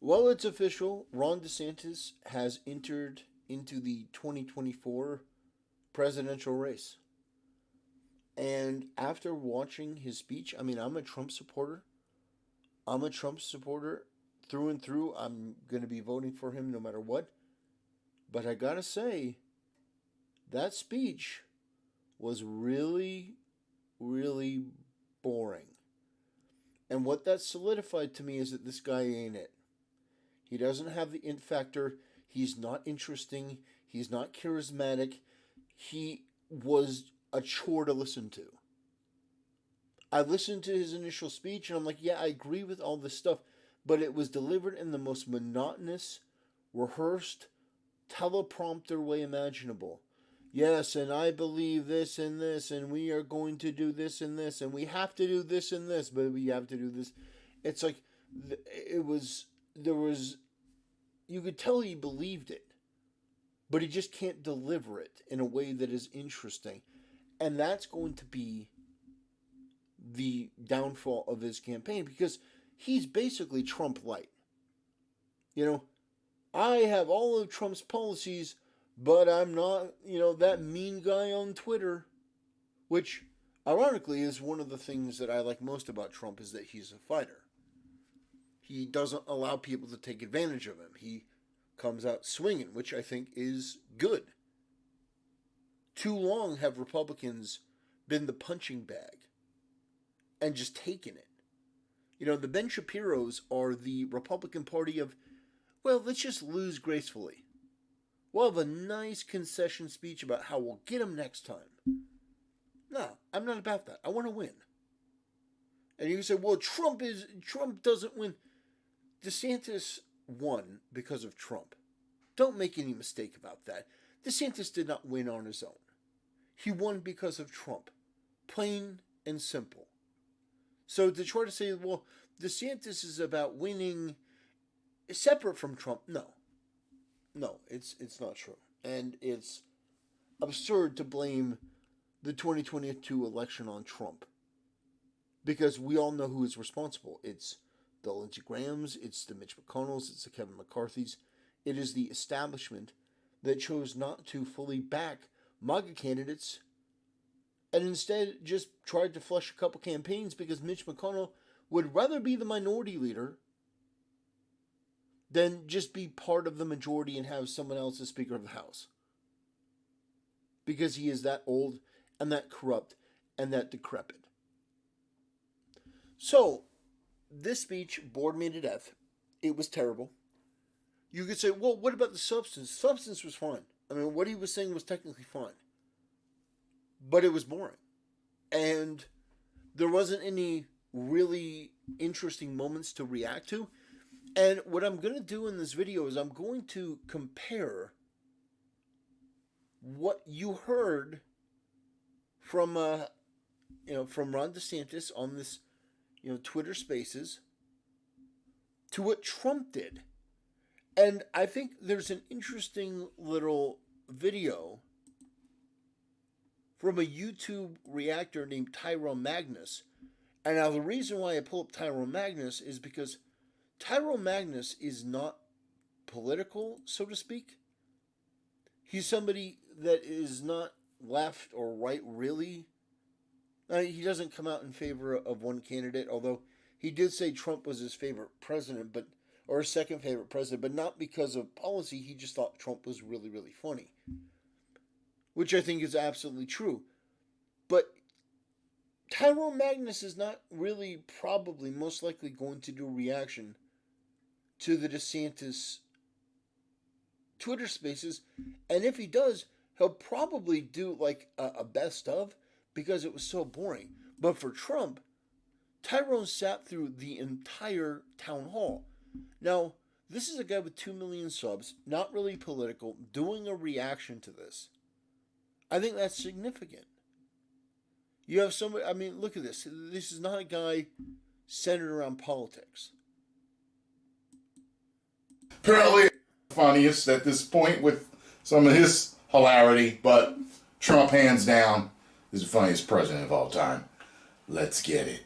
Well, it's official. Ron DeSantis has entered into the 2024 presidential race. And after watching his speech, I mean, I'm a Trump supporter. I'm a Trump supporter through and through. I'm going to be voting for him no matter what. But I got to say, that speech was really, really boring. And what that solidified to me is that this guy ain't it. He doesn't have the it factor. He's not interesting. He's not charismatic. He was a chore to listen to. I listened to his initial speech and I'm like, yeah, I agree with all this stuff, but it was delivered in the most monotonous, rehearsed, teleprompter way imaginable. Yes, and I believe this and this, and we are going to do this and this, and we have to do this and this, but we have to do this. It's like it was there was you could tell he believed it, but he just can't deliver it in a way that is interesting. And that's going to be the downfall of his campaign because he's basically Trump light. You know, I have all of Trump's policies, but I'm not, that mean guy on Twitter, which ironically is one of the things that I like most about Trump is that he's a fighter. He doesn't allow people to take advantage of him. He comes out swinging, which I think is good. Too long have Republicans been the punching bag and just taken it. The Ben Shapiros are the Republican Party of, well, let's just lose gracefully. We'll have a nice concession speech about how we'll get them next time. No, I'm not about that. I want to win. And you can say, well, Trump doesn't win. DeSantis won because of Trump. Don't make any mistake about that. DeSantis did not win on his own. He won because of Trump. Plain and simple. So to try to say, well, DeSantis is about winning separate from Trump, no. No, it's not true. And it's absurd to blame the 2022 election on Trump. Because we all know who is responsible. It's the Lindsey Grahams, it's the Mitch McConnells, it's the Kevin McCarthys. It is the establishment that chose not to fully back MAGA candidates and instead just tried to flush a couple campaigns because Mitch McConnell would rather be the minority leader than just be part of the majority and have someone else as Speaker of the House. Because he is that old and that corrupt and that decrepit. So, this speech bored me to death. It was terrible. You could say, well, what about the substance? Substance was fine. I mean, what he was saying was technically fine. But it was boring. And there wasn't any really interesting moments to react to. And what I'm going to do in this video is I'm going to compare what you heard from from Ron DeSantis on this Twitter Spaces to what Trump did. And I think there's an interesting little video from a YouTube reactor named Tyrone Magnus. And now the reason why I pull up Tyrone Magnus is because Tyrone Magnus is not political, so to speak. He's somebody that is not left or right, really. He doesn't come out in favor of one candidate, although he did say Trump was his favorite president, or his second favorite president, but not because of policy. He just thought Trump was really, really funny, which I think is absolutely true. But Tyrone Magnus is not really probably most likely going to do a reaction to the DeSantis Twitter Spaces, and if he does, he'll probably do like a best of because it was so boring. But for Trump, Tyrone sat through the entire town hall. Now, this is a guy with 2 million subs, not really political, doing a reaction to this. I think that's significant. You have somebody, I mean, look at this. This is not a guy centered around politics. Apparently, funniest at this point with some of his hilarity, but Trump, hands down, is the funniest president of all time. Let's get it.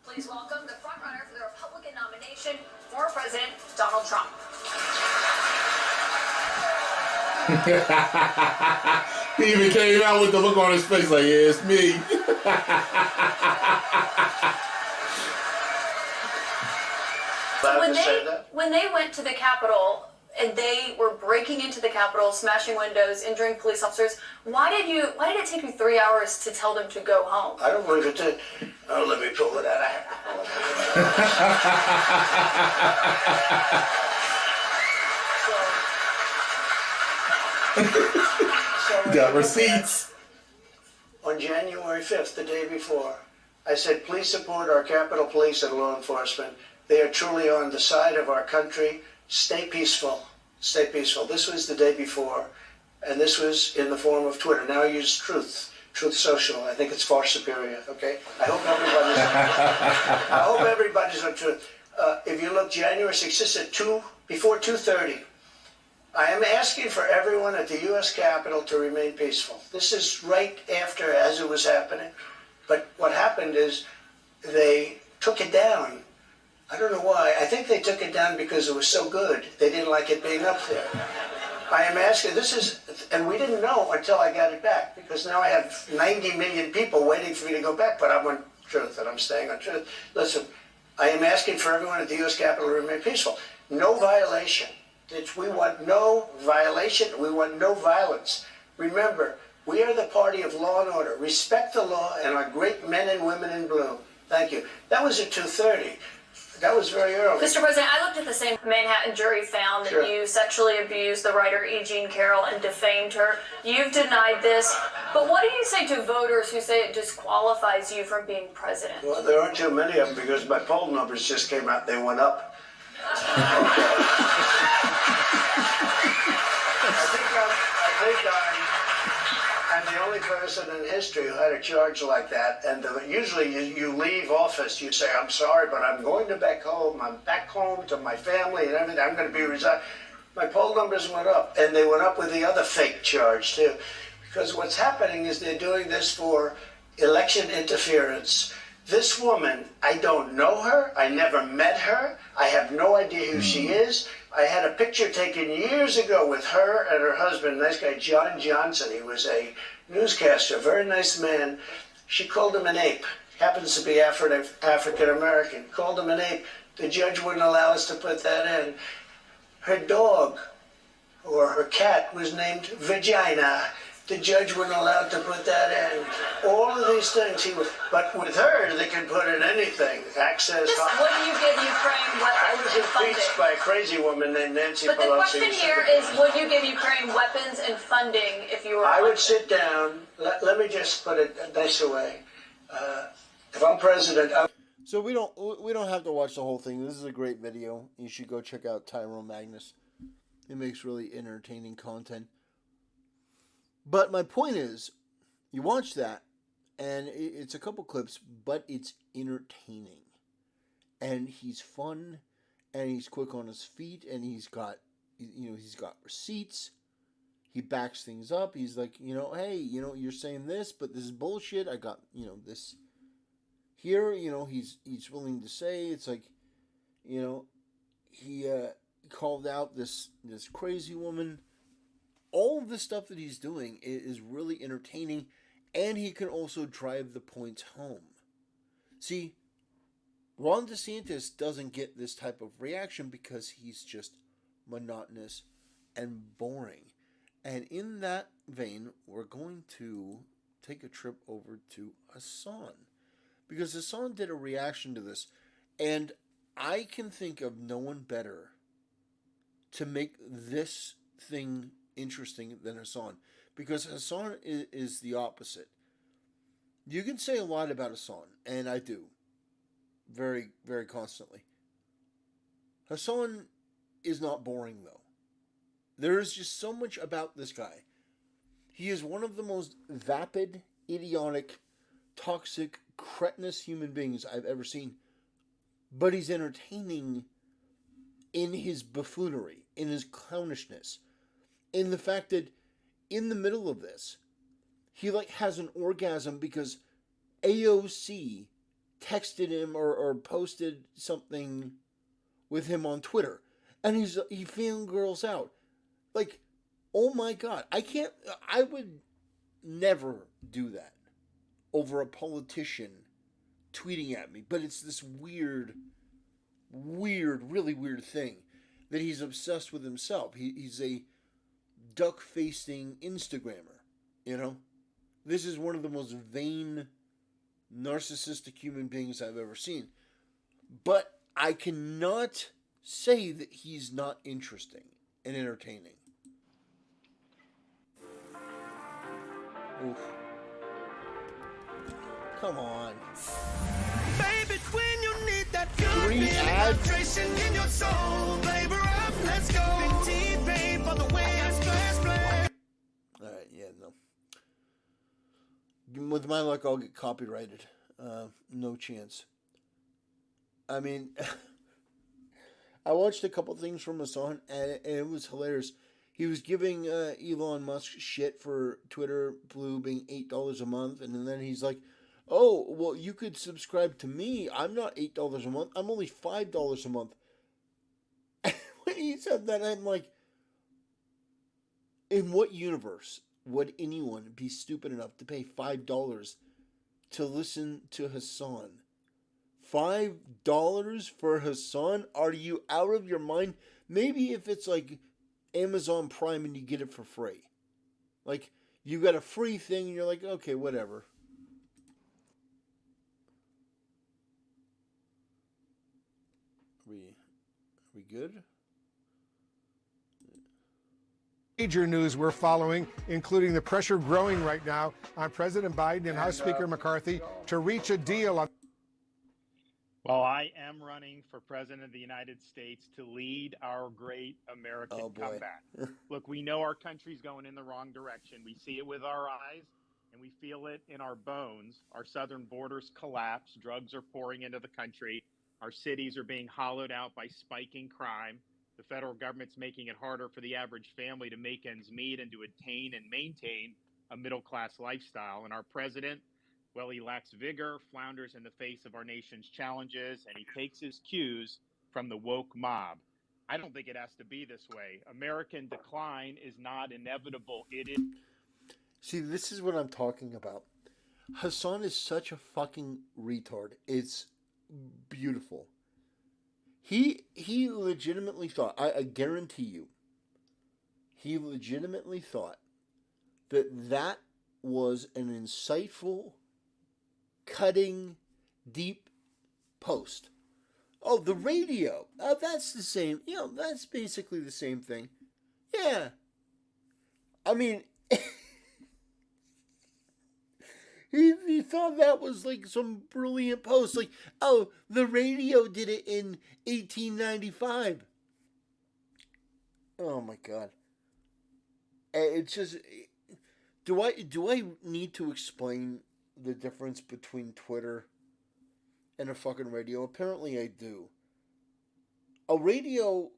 Please welcome the frontrunner for the Republican nomination. election, former President Donald Trump. He even came out with the look on his face like, yeah, it's me. When they went to the Capitol and they were breaking into the Capitol, smashing windows, injuring police officers, why did it take you 3 hours to tell them to go home? I don't believe it did. Oh, let me pull it out. Got receipts. On January 5th, the day before, I said, please support our Capitol Police and law enforcement. They are truly on the side of our country. Stay peaceful. Stay peaceful. This was the day before, and this was in the form of Twitter. Now I use Truth Social. I think it's far superior, okay? I hope everybody's on Truth. If you look, January 6th, this is before 2:30. I am asking for everyone at the U.S. Capitol to remain peaceful. This is right after, as it was happening. But what happened is they took it down. I don't know why. I think they took it down because it was so good. They didn't like it being up there. I am asking, and we didn't know until I got it back, because now I have 90 million people waiting for me to go back, but I'm on Truth, and I'm staying on Truth. Listen, I am asking for everyone at the U.S. Capitol to remain peaceful. No violation. We want no violation. We want no violence. Remember, we are the party of law and order. Respect the law and our great men and women in blue. Thank you. That was at 2:30. That was very early. Mr. President, I looked at the same Manhattan jury found that you sexually abused the writer E. Jean Carroll and defamed her. You've denied this. But what do you say to voters who say it disqualifies you from being president? Well, there aren't too many of them because my poll numbers just came out. They went up. I'm the only person in history who had a charge like that. And usually you leave office, you say, I'm sorry, but I'm going back home. I'm back home to my family and everything. I'm going to be resigned. My poll numbers went up, and they went up with the other fake charge, too. Because what's happening is they're doing this for election interference. This woman, I don't know her. I never met her. I have no idea who she is. I had a picture taken years ago with her and her husband, nice guy, John Johnson. He was a newscaster, very nice man. She called him an ape. Happens to be African American. Called him an ape. The judge wouldn't allow us to put that in. Her dog, or her cat, was named Vagina. The judge wouldn't allow to put that in. All of these things but with her, they can put in anything. Access. What do you give Ukraine I weapons was and funding? impeached by a crazy woman named Nancy But Pelosi. the question here is, would you give Ukraine weapons and funding if you were I would elected? sit down. Let me just put it a nicer way. If I'm president, So we don't have to watch the whole thing. This is a great video. You should go check out Tyrone Magnus. It makes really entertaining content. But my point is, you watch that, and it's a couple clips, but it's entertaining. And he's fun, and he's quick on his feet, and he's got receipts. He backs things up. He's like, hey, you're saying this, but this is bullshit. I got, this here. He's willing to say, it's like, he called out this crazy woman. All of the stuff that he's doing is really entertaining, and he can also drive the points home. See, Ron DeSantis doesn't get this type of reaction because he's just monotonous and boring. And in that vein, we're going to take a trip over to Hassan, because Hassan did a reaction to this, and I can think of no one better to make this thing interesting than Hassan, because Hassan is the opposite. You can say a lot about Hassan, and I do, very, very constantly. Hassan is not boring, though. There is just so much about this guy. He is one of the most vapid, idiotic, toxic, cretinous human beings I've ever seen. But he's entertaining in his buffoonery, in his clownishness, in the fact that in the middle of this, he has an orgasm because AOC texted him or posted something with him on Twitter, and he fangirls out. Like, oh my God, I would never do that over a politician tweeting at me, but it's this weird, really weird thing that he's obsessed with himself. He's a duck-facing Instagrammer, you know? This is one of the most vain, narcissistic human beings I've ever seen. But I cannot say that he's not interesting and entertaining. Oof. Come on. Baby, when you need that good 3 ads? vibration in your soul, labor up, let's go. T-Pain for the win, splash, splash. Alright, yeah, no. With my luck, I'll get copyrighted. No chance. I mean, I watched a couple things from Hassan, and it was hilarious. He was giving Elon Musk shit for Twitter Blue being $8 a month, and then he's like, oh, well, you could subscribe to me. I'm not $8 a month. I'm only $5 a month. When he said that, I'm like, in what universe would anyone be stupid enough to pay $5 to listen to Hassan? $5 for Hassan? Are you out of your mind? Maybe if it's like Amazon Prime and you get it for free. Like, you got a free thing and you're like, okay, whatever. We good? Major news we're following, including the pressure growing right now on President Biden and House Speaker McCarthy to reach a deal on. Well, I am running for President of the United States to lead our great American comeback. Look, we know our country's going in the wrong direction. We see it with our eyes and we feel it in our bones. Our southern borders collapse. Drugs are pouring into the country. Our cities are being hollowed out by spiking crime. The federal government's making it harder for the average family to make ends meet and to attain and maintain a middle-class lifestyle. And our president, well, he lacks vigor, flounders in the face of our nation's challenges, and he takes his cues from the woke mob. I don't think it has to be this way. American decline is not inevitable. It is. See, this is what I'm talking about. Hassan is such a fucking retard. It's beautiful. He legitimately thought, I guarantee you, he legitimately thought that was an insightful, cutting, deep post. Oh, the radio. Oh, that's the same. You know, that's basically the same thing. Yeah. I mean, he thought that was like some brilliant post. Like, oh, the radio did it in 1895. Oh my God. It's just, do I need to explain the difference between Twitter and a fucking radio? Apparently I do. A radio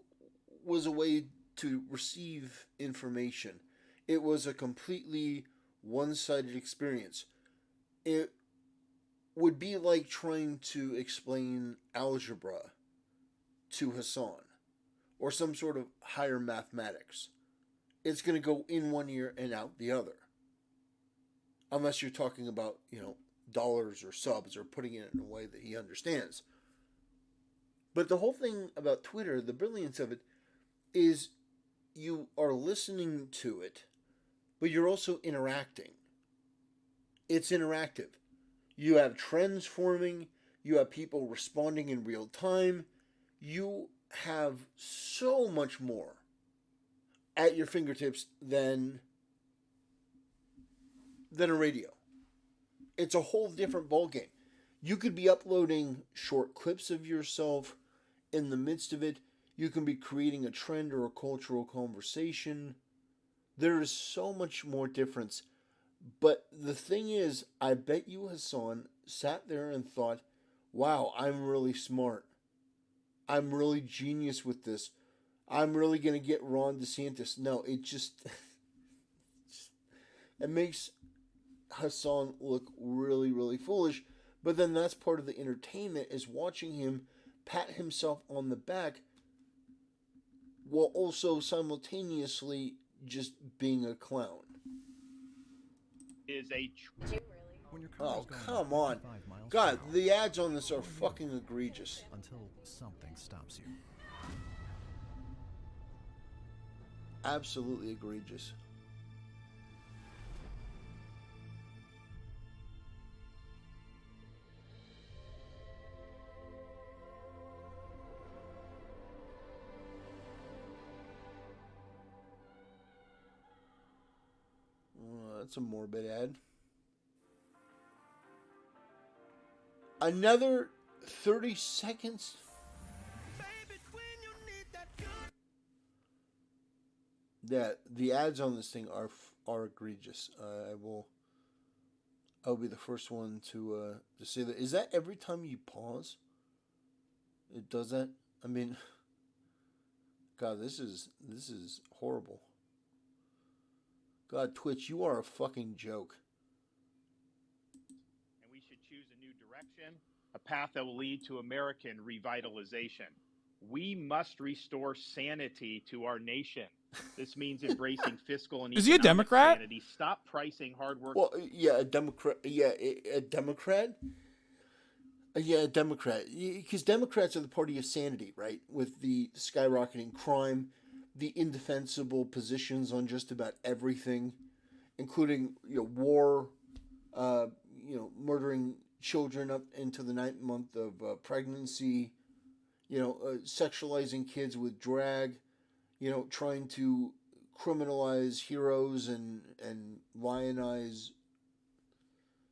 was a way to receive information. It was a completely one-sided experience. It would be like trying to explain algebra to Hassan or some sort of higher mathematics. It's going to go in one ear and out the other. Unless you're talking about, dollars or subs or putting it in a way that he understands. But the whole thing about Twitter, the brilliance of it, is you are listening to it, but you're also interacting. It's interactive. You have trends forming. You have people responding in real time. You have so much more at your fingertips than a radio. It's a whole different ballgame. You could be uploading short clips of yourself. In the midst of it, you can be creating a trend or a cultural conversation. There is so much more difference. But the thing is, I bet you Hassan sat there and thought, wow, I'm really smart. I'm really genius with this. I'm really going to get Ron DeSantis. No, it just it makes Hassan look really, really foolish. But then that's part of the entertainment, is watching him pat himself on the back while also simultaneously just being a clown. Is a When your car Oh, is going come on. 55 miles per God, hour, the ads on this are fucking egregious. until something stops you. Absolutely egregious. That's a morbid ad. Another 30 seconds. Yeah, the ads on this thing are egregious. I'll be the first one to say that. Is that every time you pause? It does that? I mean, God, this is horrible. God, Twitch, you are a fucking joke. and we should choose a new direction, a path that will lead to American revitalization. We must restore sanity to our nation. This means embracing fiscal and Is he a economic Democrat? sanity. Stop pricing hard work. Well, yeah, a Democrat. Yeah, a Democrat. Yeah, a Democrat. Because Democrats are the party of sanity, right? With the skyrocketing crime, the indefensible positions on just about everything, including war, murdering children up into the 9th month of pregnancy, sexualizing kids with drag, trying to criminalize heroes and lionize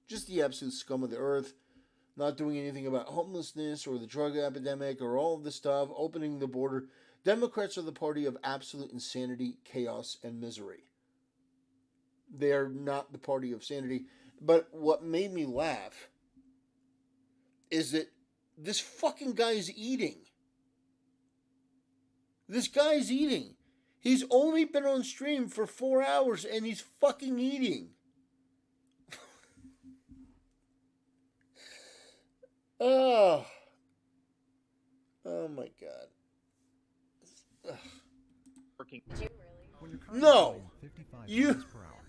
just the absolute scum of the earth, not doing anything about homelessness or the drug epidemic or all of this stuff, opening the border. Democrats are the party of absolute insanity, chaos, and misery. They are not the party of sanity. But what made me laugh is that this fucking guy's eating. This guy's eating. He's only been on stream for 4 hours and he's fucking eating. Oh my God. Working. When your car No! is going 55 You- miles per hour,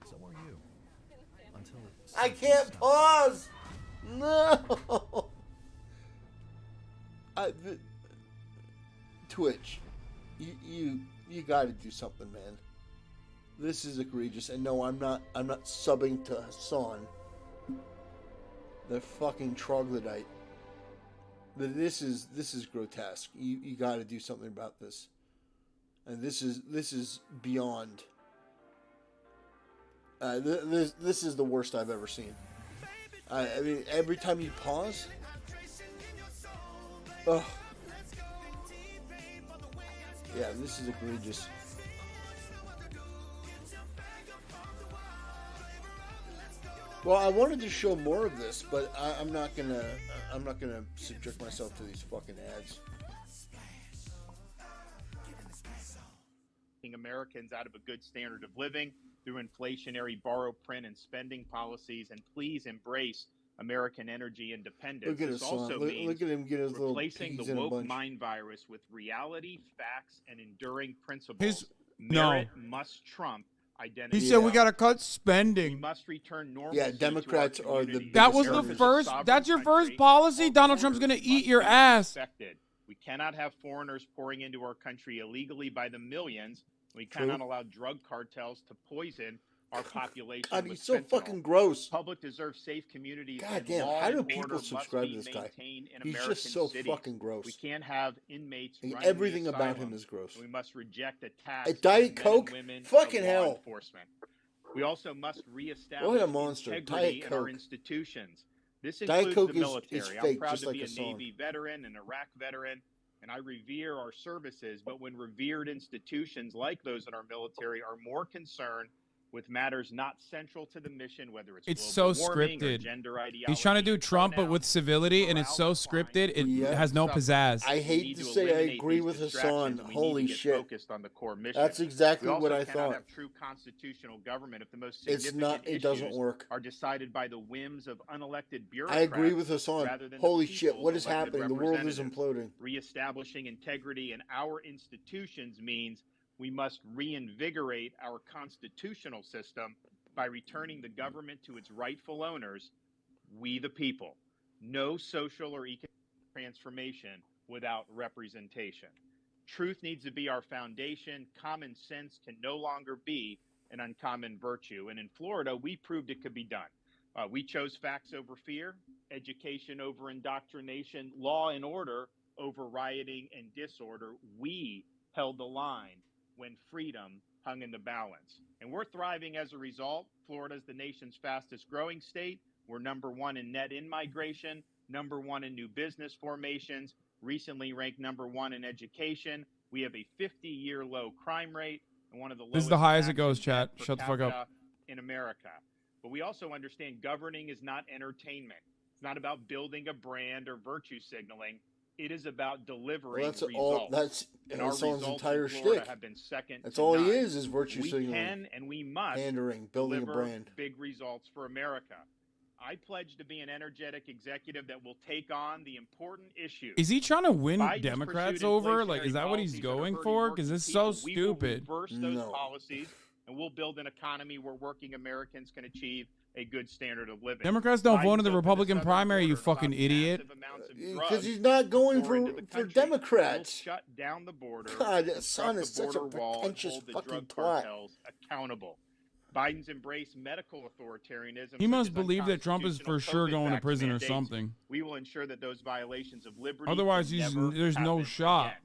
so are you. Until I something can't stops pause. No. Twitch, you got to do something, man. This is egregious, and no, I'm not subbing to Hassan, the fucking troglodyte. But this is grotesque. You got to do something about this, and this is beyond. This is the worst I've ever seen. I mean, every time you pause, ugh. Yeah, this is egregious. Well, I wanted to show more of this, but I'm not gonna subject myself to these fucking ads. Americans out of a good standard of living through inflationary borrow, print, and spending policies, and please embrace American energy independence. Look at This his son. also Look means at him get his little replacing peas the in a woke bunch. mind virus with reality, facts, and enduring principles. His- Merit must trump identity. He said we Yeah. gotta cut We spending. must return normalcy. Yeah, Democrats to our are the communities. That was biggest the earners. first. That's your first policy. Our Donald Trump's gonna borders eat must your be ass. respected. We cannot have foreigners pouring into our country illegally by the millions. We True. cannot allow drug cartels to poison our population God, with he's so fentanyl. fucking gross. Public deserves safe communities. God and damn, law how do and people order must subscribe be to this guy? maintained in He's American just so cities. fucking gross. We can't have inmates Like, running everything the about him asylums. is gross. We must reject attacks A Diet on men Coke? and women Fucking of law hell. enforcement. We also must What reestablish a monster. integrity Diet in our Coke. institutions. This Diet includes Coke the is military. I'm fake, proud just to like be a Hassan. Navy veteran, an Iraq veteran, and I revere our services. But when revered institutions like those in our military are more concerned with matters not central to the mission, whether It's global so warming or scripted. gender ideology. He's trying to do Trump, but with civility, and it's so scripted. It has no pizzazz. I hate to say I agree with Hassan. Holy shit. Focused on the core mission. That's exactly we also what I cannot thought. have true constitutional government if the most It's significant not. It doesn't issues work. are decided by the whims of unelected bureaucrats. I agree with Hassan. rather than Holy the shit! people's What is elected happening? The world is representatives. imploding. Reestablishing integrity in our institutions means we must reinvigorate our constitutional system by returning the government to its rightful owners, we the people. No social or economic transformation without representation. Truth needs to be our foundation. Common sense can no longer be an uncommon virtue. And in Florida, we proved it could be done. We chose facts over fear, education over indoctrination, law and order over rioting and disorder. We held the line when freedom hung in the balance. And we're thriving as a result. Florida is the nation's fastest growing state. We're number one in net in-migration, number one in new business formations, recently ranked number one in education. We have a 50-year low crime rate and one of the lowest. This is the highest it goes, tax chat. per Shut the fuck up. capita in America. But we also understand governing is not entertainment. It's not about building a brand or virtue signaling. It is about delivering Well, that's results. all. That's and our Hassan's results entire in Florida shtick. have been second That's to all he none. is virtue We signaling, can and we must pandering, building a deliver brand. big results for America. I pledge to be an energetic executive that will take on the important issues. Is he trying to win Biden's Democrats pursued over? Like, inflationary is that what he's policies that are going hurting for? Because working it's so people. We stupid. will reverse those No. policies, and we'll build an economy where working Americans can achieve a good standard of living. Democrats don't vote in Biden's the opened Republican southern primary, you border, fucking allowed idiot. massive amounts of Because drugs he's not going pour into for the country. Democrats. We'll shut down the border. God, construct Hassan is the such a border wall, and pretentious hold the fucking drug twat. cartels accountable. Biden's embraced medical authoritarianism. He such must as believe that Trump is for unconstitutional sure going to COVID prison or mandates. something. We will ensure that those violations of liberty Otherwise, can he's- never there's no happen shot. again.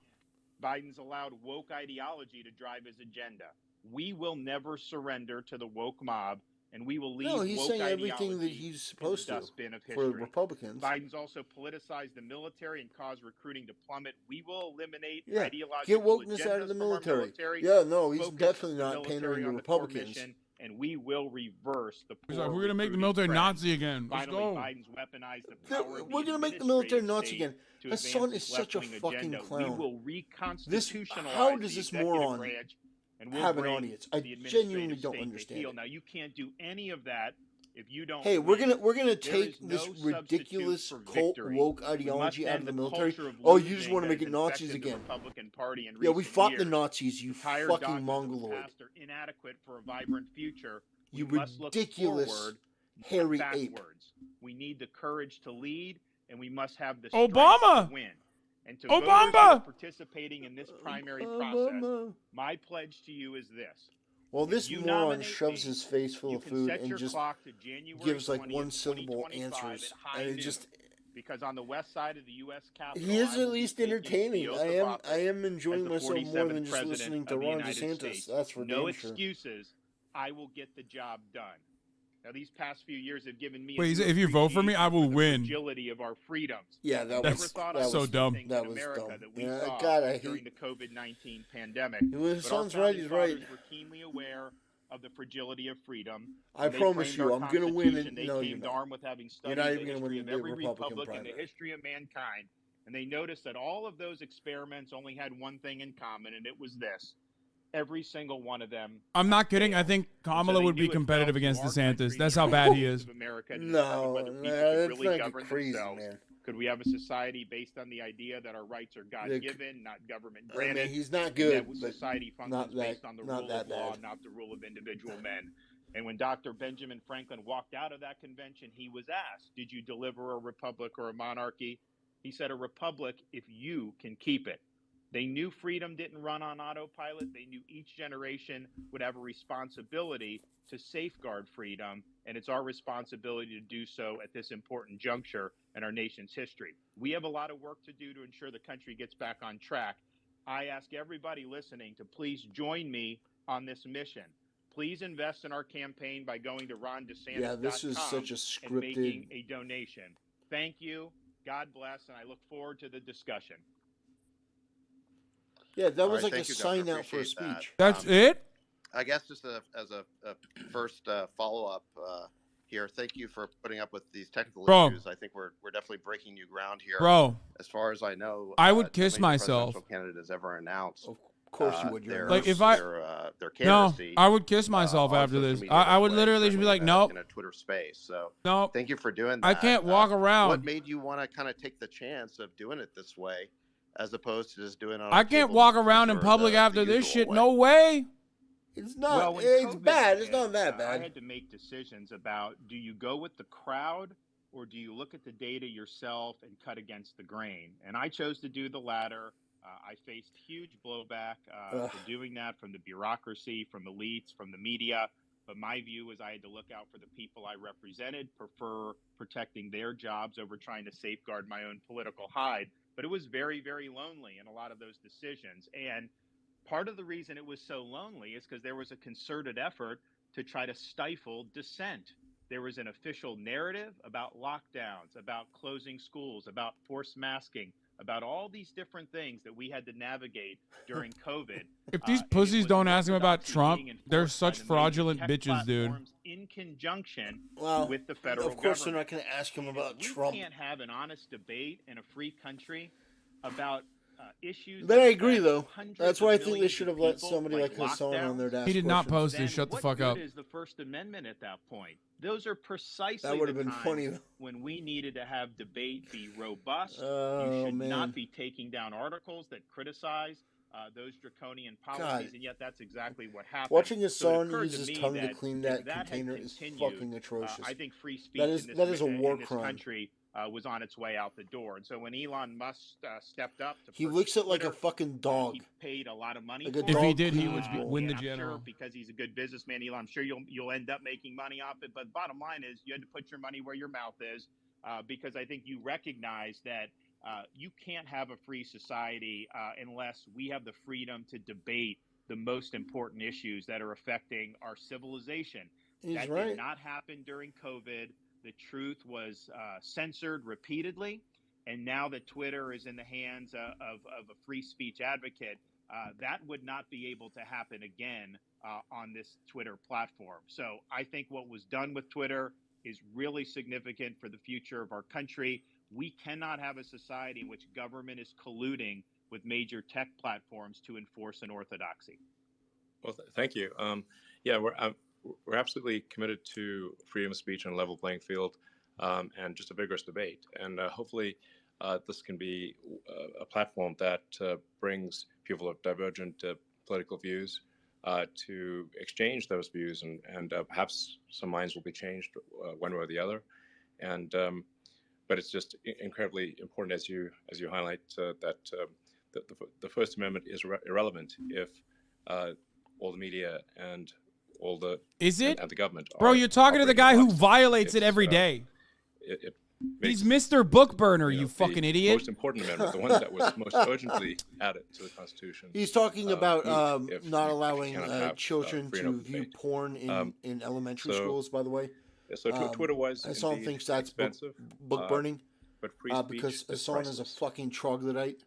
Biden's allowed woke ideology to drive his agenda. We will never surrender to the woke mob, and we will leave No, he's woke saying everything that ideology he's supposed in the to dustbin of for history. Republicans. Biden's also politicized the military and caused recruiting to plummet. We will eliminate Yeah, ideological get wokeness out of agendas the from our military. Yeah, no, he's focus definitely the not military pandering to on the core Republicans. mission, and we will reverse the He's poor like, we're going to make the recruiting military trend. Nazi again. Let's Finally, go. Biden's weaponized the They're- power of we're gonna make the military Nazi again. to Hassan advance is his such a left-wing fucking agenda. clown. We will reconstitutionalize how does the this executive moron branch, and we'll have an bring audience? I the administrative genuinely don't state to understand heel. it. Now, you can't do any of that if you don't. Hey, we're win. gonna There take is no this substitute ridiculous for cult victory. woke We ideology must out of end the the military. culture of Oh, you just losing want to that make has it Nazis infected the again. Republican Party in Yeah, we recent fought the years. Nazis. You Retired fucking doctrines of the mongoloid. past are inadequate for a vibrant future. We You must look ridiculous forward, not hairy ape. backwards. We need the courage to lead, and we must have the Obama! strength to win. And to voters who are Obama! participating in this primary process, Obama. my pledge to you is this. Well, this you moron nominate shoves me, his face full You of can food set and your just clock to January gives like 20th, one syllable 2025 answers, at high and it noon, just because on the west side of the U.S. Capitol, he is I at will be least taking entertaining. the oath I of am office I am enjoying as the myself more 47th than just president listening to of the Ron United DeSantis. States. That's for No damn sure. excuses. I will get the job done. Now, these past few years have given me. Wait, a he new said, if you vote for me, I will appreciation for the win. Fragility of our freedoms. Yeah, that That's was Never thought that I so was would dumb. see things That in was America dumb. that we Yeah, saw God, I during hate. the COVID-19 pandemic. When But our Hassan's right, founding he's right. fathers were keenly aware of the fragility of freedom. I When they promise framed you, our I'm gonna win. Constitution, And they no, came you're to not. arm with having You're studied not the even gonna history win of the every Republican republic and the primary. history of mankind, and they noticed that all of those experiments only had one thing in common, and it was this: every single one of them. I'm not kidding. I failed. think And so Kamala they would knew be it fell competitive to against our DeSantis. country, That's the how bad he United is. States of America, to determine No, whether people nah, could that's really not govern crazy, themselves. man. Could we have a society based on the idea that our rights are God-given, not government I mean, granted? he's not And good, that but society functions not that based on the not rule that of law, bad. not the rule of individual men. And when Dr. Benjamin Franklin walked out of that convention, he was asked, did you deliver a republic or a monarchy? He said, a republic if you can keep it. They knew freedom didn't run on autopilot. They knew each generation would have a responsibility to safeguard freedom, and it's our responsibility to do so at this important juncture in our nation's history. We have a lot of work to do to ensure the country gets back on track. I ask everybody listening to please join me on this mission. Please invest in our campaign by going to RonDeSantis.com Yeah, this is such a and making scripted. a donation. Thank you. God bless, and I look forward to the discussion. Yeah, that was right, like a thank you, Governor. sign out for a Appreciate that. speech. That's it? I guess just as a first follow-up here, thank you for putting up with these technical Bro. issues. I think we're definitely breaking new ground here. Bro, as far as I know, I would kiss no major myself. presidential candidate has ever announced. Of course you would. Their, Like, if I- their No, candidacy. I would kiss myself on after social this. media I this would way, literally just be certainly like, in nope. in a Twitter space. So Nope. thank you for doing that. I can't walk around. What made you want to kind of take the chance of doing it this way, as opposed to just doing it on I a can't cable walk news around in or public the after this usual shit. way? No way. It's not. Well, when it's COVID bad. hit, It's not that I bad. had to make decisions about, do you go with the crowd or do you look at the data yourself and cut against the grain? And I chose to do the latter. I faced huge blowback for doing that from the bureaucracy, from elites, from the media. But my view was I had to look out for the people I represented, prefer protecting their jobs over trying to safeguard my own political hide. But it was very, very lonely in a lot of those decisions. And part of the reason it was so lonely is because there was a concerted effort to try to stifle dissent. There was an official narrative about lockdowns, about closing schools, about forced masking, about all these different things that we had to navigate during COVID. If these and it pussies was don't ask him about orthodoxy Trump, being they're enforced by such the major fraudulent tech bitches, dude. platforms in conjunction Well, with the federal of course government. they're not going to ask him about We Trump. can't have an honest debate in a free country about issues. But that I agree, affect though. hundreds That's of why I think they millions should of have let people, somebody like Hassan on there to ask He did not questions. post this. Then Shut the what fuck good up. is the First Amendment at that point? Those are precisely That would have the been times funny, though. when we needed to have debate be robust. Oh, You should man. not be taking down articles that criticize those draconian policies, God. and yet that's exactly what happened. Watching So it Hassan occurred use to his me tongue to that clean if that had container is continued, fucking atrocious. I think free speech That is- in this, that is a war in this crime. country was on its way out the door. And so when Elon Musk stepped up to He purchase looks at like a Twitter, fucking dog. he paid a lot of money Like for a it. If he dog did, he cleans would bowl. win the I'm general. sure because he's a good businessman, Elon, I'm sure you'll end up making money off it. But bottom line is, you had to put your money where your mouth is, because I think you recognize that you can't have a free society unless we have the freedom to debate the most important issues that are affecting our civilization. He's That right. did not happen during COVID. The truth was censored repeatedly. And now that Twitter is in the hands of a free speech advocate, that would not be able to happen again on this Twitter platform. So I think what was done with Twitter is really significant for the future of our country. We cannot have a society in which government is colluding with major tech platforms to enforce an orthodoxy. Well, thank you. Yeah, we're absolutely committed to freedom of speech and a level playing field, and just a vigorous debate. And hopefully, this can be a platform that brings people of divergent political views to exchange those views, and perhaps some minds will be changed one way or the other. And but it's just incredibly important, as you highlight, that the First Amendment is irrelevant if all the media and all the and the government. Bro, you're talking to the guy who operating in violates lockstep. it every day. It He's makes, Mr. Book Burner, you know, you fucking the idiot. most important amendment, the one that was most urgently added to the Constitution. He's talking about moved if not you allowing cannot have, children free to and open view debate. porn in elementary so- schools, by the way. So Twitter was Hassan indeed thinks that's expensive, book burning but free speech because is Hassan is a priceless. fucking troglodyte.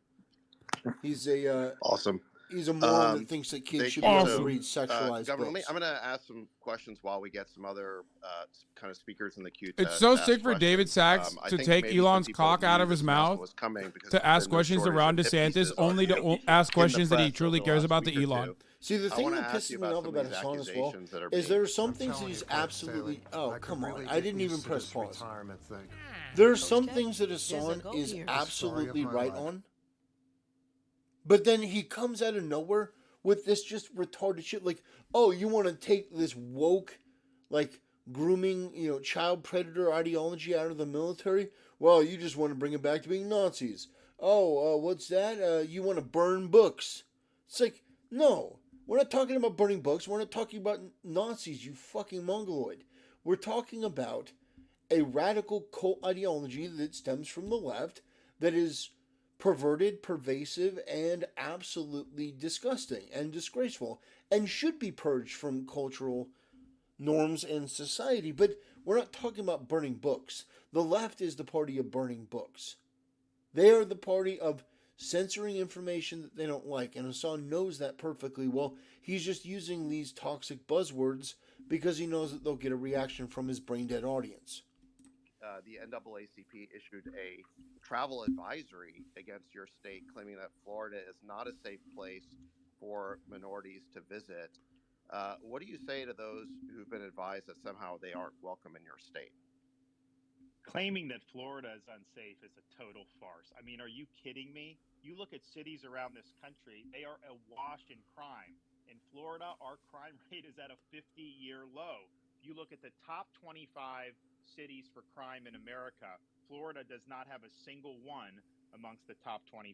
He's a Awesome. he's a moron that thinks that kids Thank should you. be able So, to read sexualized Governor, books. I'm going to ask some questions while we get some other kind of speakers in the queue. It's so ask sick for questions. David Sachs I to think take maybe some Elon's people cock out knew of his this mouth announcement was coming because to there's ask been no questions shortage around of hip DeSantis, pieces only to already ask in the questions that he press truly over the cares last about week the or two. Elon. See, the I thing wanna that ask pisses you me about off some about of these Hassan as well accusations that are is being- there are some I'm things telling he's you, Coach absolutely. Staley, Oh, I could come on! really I get didn't used even to press this pause. retirement thing. There are some things that Hassan go is here. absolutely Story of my right life. on, but then he comes out of nowhere with this just retarded shit. Like, oh, you want to take this woke, like grooming, child predator ideology out of the military? Well, you just want to bring it back to being Nazis. Oh, what's that? You want to burn books? It's like, no, we're not talking about burning books. We're not talking about Nazis, you fucking mongoloid. We're talking about a radical cult ideology that stems from the left that is perverted, pervasive, and absolutely disgusting and disgraceful and should be purged from cultural norms and society. But we're not talking about burning books. The left is the party of burning books. They are the party of censoring information that they don't like. And Hassan knows that perfectly well. He's just using these toxic buzzwords because he knows that they'll get a reaction from his brain dead audience. The NAACP issued a travel advisory against your state, claiming that Florida is not a safe place for minorities to visit. What do you say to those who've been advised that somehow they aren't welcome in your state? Claiming that Florida is unsafe is a total farce. I mean, are you kidding me? You look at cities around this country, they are awash in crime. In Florida, our crime rate is at a 50-year low. If you look at the top 25 cities for crime in America, Florida does not have a single one amongst the top 25.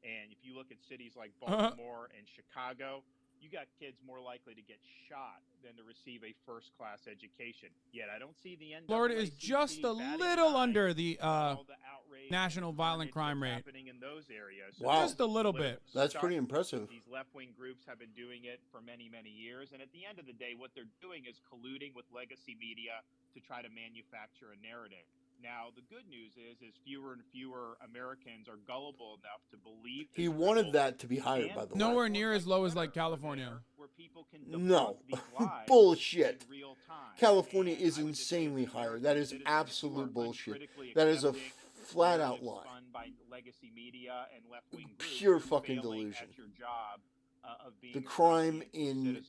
And if you look at cities like Baltimore and Chicago, you got kids more likely to get shot than to receive a first-class education. Yet I don't see the NAACP Florida is just a little under the national violent crime rate. Happening in those areas. So wow. Just a little bit. That's pretty impressive. These left-wing groups have been doing it for many, many years. And at the end of the day, what they're doing is colluding with legacy media to try to manufacture a narrative. Now, the good news is fewer and fewer Americans are gullible enough to believe. He wanted that to be higher, by the way. Nowhere near as low as like California. No. Bullshit. California is insanely higher. That is absolute bullshit. That is a flat out lie. Pure fucking delusion. The crime in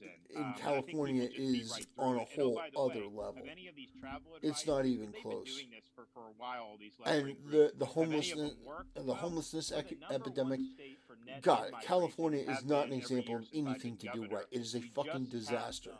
California is on a whole other level. It's not even close. And the homelessness epidemic. God, California is not an example of anything to do right. It is a fucking disaster.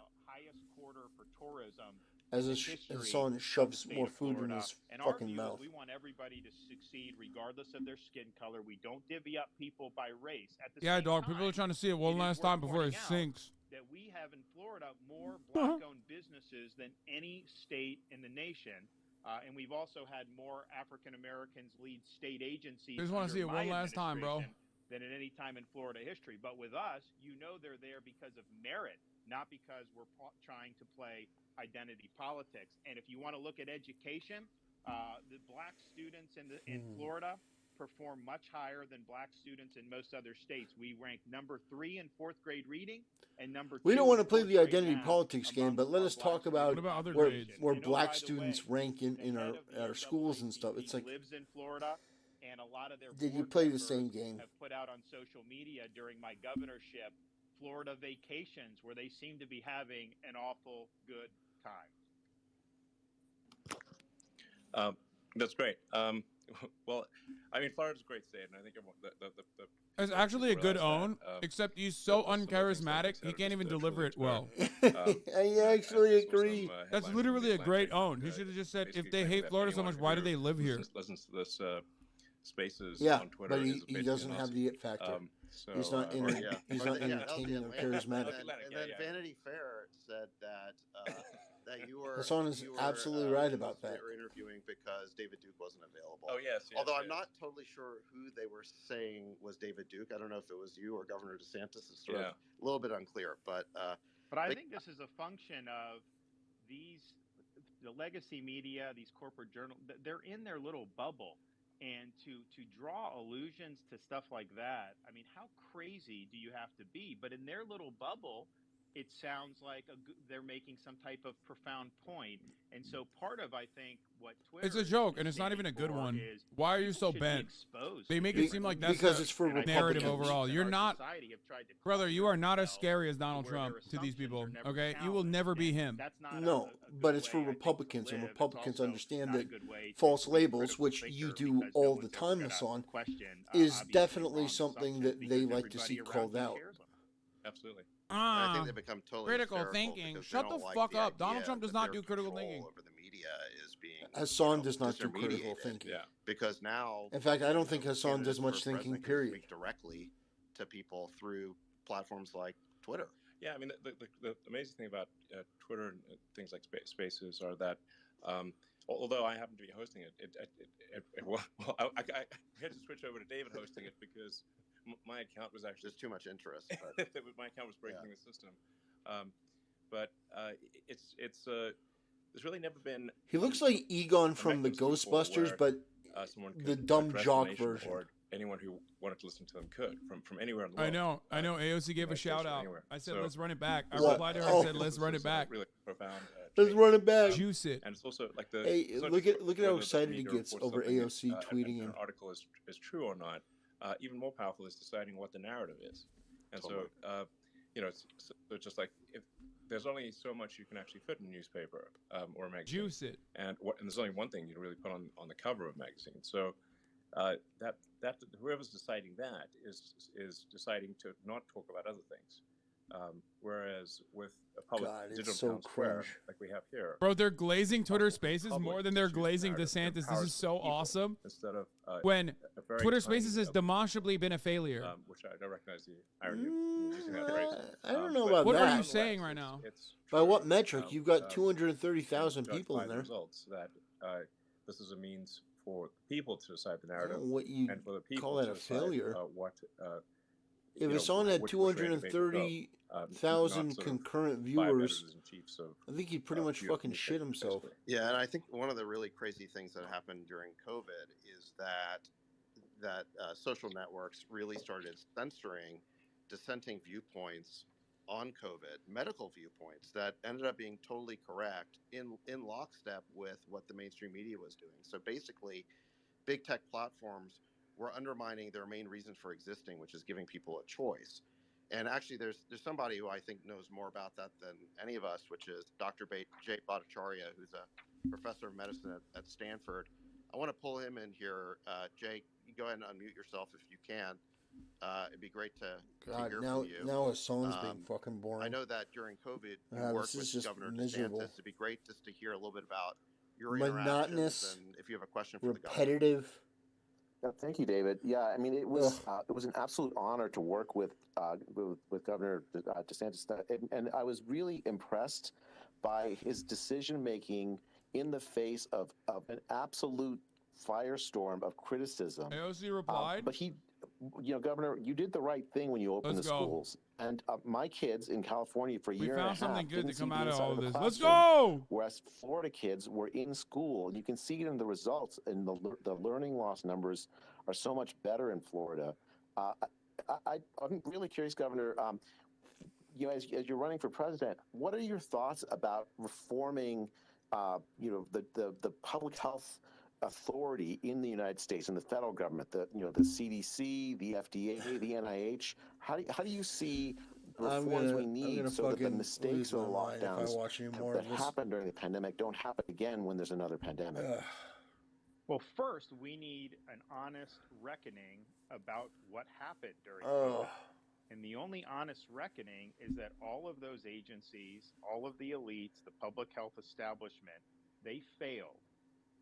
As Hassan shoves more food in his fucking mouth. We want everybody to succeed regardless of their skin color. We don't divvy up people by race. Yeah, dog. People are trying to see it one last time before it sinks. That we have in Florida more black-owned businesses than any state in the nation. And we've also had more African Americans lead state agencies. I just want to see it one last time, bro. Than at any time in Florida history. But with us, you know they're there because of merit, not because we're trying to play identity politics. And if you want to look at education, the black students in Florida perform much higher than black students in most other states. We rank number 3 in 4th grade reading and number 2. We don't want to play the identity politics game, but let us talk about where black students rank in our schools and stuff. It's like, lives in Florida. And a lot of their did you play the same game? Have put out on social media during my governorship Florida vacations where they seem to be having an awful good time. That's great. Well, I mean, Florida's a great state, and I think it's actually a good own, except he's so uncharismatic, he can't even deliver it well. I actually agree. That's literally a great own. He should have just said, if they hate Florida so much, why do they live here? Listens to this Spaces on Twitter. But he doesn't have the it factor. He's not entertaining or charismatic. And then Vanity Fair said that that you were Hassan is absolutely right about that. They were interviewing because David Duke wasn't available. Oh yes. Although I'm not totally sure who they were saying was David Duke. I don't know if it was you or Governor DeSantis. It's sort of a little bit unclear, but I think this is a function of the legacy media, these corporate journals. They're in their little bubble. And to draw allusions to stuff like that, I mean, how crazy do you have to be? But in their little bubble, it sounds like they're making some type of profound point. And so part of, I think, what Twitter it's a joke, and it's not even a good one. Why are you so bent? They make it seem like that's because it's for narrative overall. You're not, brother, you are not as scary as Donald Trump to these people, okay? You will never be him. No, but it's for Republicans, and Republicans understand that false labels, which you do all the time, Hassan, is definitely something that they like to see called out. Absolutely. I think they become totally critical thinking. Shut the fuck up. Donald Trump does not do critical thinking. Over the media is being Hassan does not do critical thinking. Yeah. Because now, in fact, I don't think Hassan does much thinking. Period. Speak directly to people through platforms like Twitter. Yeah, I mean, the amazing thing about Twitter and things like Spaces are that, although I happen to be hosting it, I had to switch over to David hosting it because my account was actually there's too much interest. But my account was breaking the system, but there's really never been. He looks like Egon from the Ghostbusters, but the dumb jock version. anyone who wanted to listen to them could from anywhere in the world. I know. AOC gave a United States shout or out. anywhere. I said, So- let's run it back. I What? replied to her Oh. and said, let's run it This is a back. really profound. Let's change. run it back. Juice it. And it's also like the Hey, it's not look just at how whether the excited he media gets reports over something, AOC tweeting an him. article is true or not. Even more powerful is deciding what the narrative is. And so it's just like if there's only so much you can actually fit in a newspaper or a magazine. Juice it. And there's only one thing you can really put on the cover of a magazine. So that whoever's deciding that is deciding to not talk about other things. Whereas with a public God, it's digital so town square cringe. like we have here, Bro, they're glazing Twitter the Spaces public more than they're choose the glazing narrative that DeSantis. This empowers is so people awesome. instead of When a very Twitter tiny Spaces has demonstrably been a failure. which I don't recognize the irony of using that phrase. I don't know but about What are you that. saying right now? It's By true. what metric? You've got and 230,000 judged people by in the there. Results that this is a means for people to decide the I narrative, don't know what you and for the people call that to a decide, failure. what If you know, it's on at which way the debate will go. 230,000 Not sort of concurrent five viewers, editors-in-chiefs of, I think he'd pretty much few fucking newspapers, shit himself. basically. Yeah, and I think one of the really crazy things that happened during COVID is that social networks really started censoring dissenting viewpoints on COVID, medical viewpoints that ended up being totally correct in lockstep with what the mainstream media was doing. So basically, big tech platforms were undermining their main reason for existing, which is giving people a choice. And actually, there's somebody who I think knows more about that than any of us, which is Dr. Jay Bhattacharya, who's a professor of medicine at Stanford. I want to pull him in here. Jay, you go ahead and unmute yourself if you can. It'd be great to God, hear now from you. now Hassan's being fucking boring. I know that during COVID, you This worked is with just Governor miserable. DeSantis. It'd be great just to hear a little bit about your Monotonous, interactions and if you have a question for the governor. repetitive. Yeah, thank you, David. Yeah, I mean, it was an absolute honor to work with Governor DeSantis, and I was really impressed by his decision making in the face of an absolute firestorm of criticism. AOC replied. But he, Governor, you did the right thing when you opened Let's the go. schools. And my kids in California for a We year and a found half something good didn't to come see the out of inside all of the this. Let's classroom, go. whereas Florida kids were in school. And you can see it in the results, and the learning loss numbers are so much better in Florida. I'm really curious, Governor, as you're running for president, what are your thoughts about reforming, the public health authority in the United States and the federal government, the CDC, the FDA, the NIH? How do you see reforms we need so that the mistakes of the lockdowns that happened during the pandemic don't happen again when there's another pandemic? Well, first, we need an honest reckoning about what happened during COVID. And the only honest reckoning is that all of those agencies, all of the elites, the public health establishment, they failed.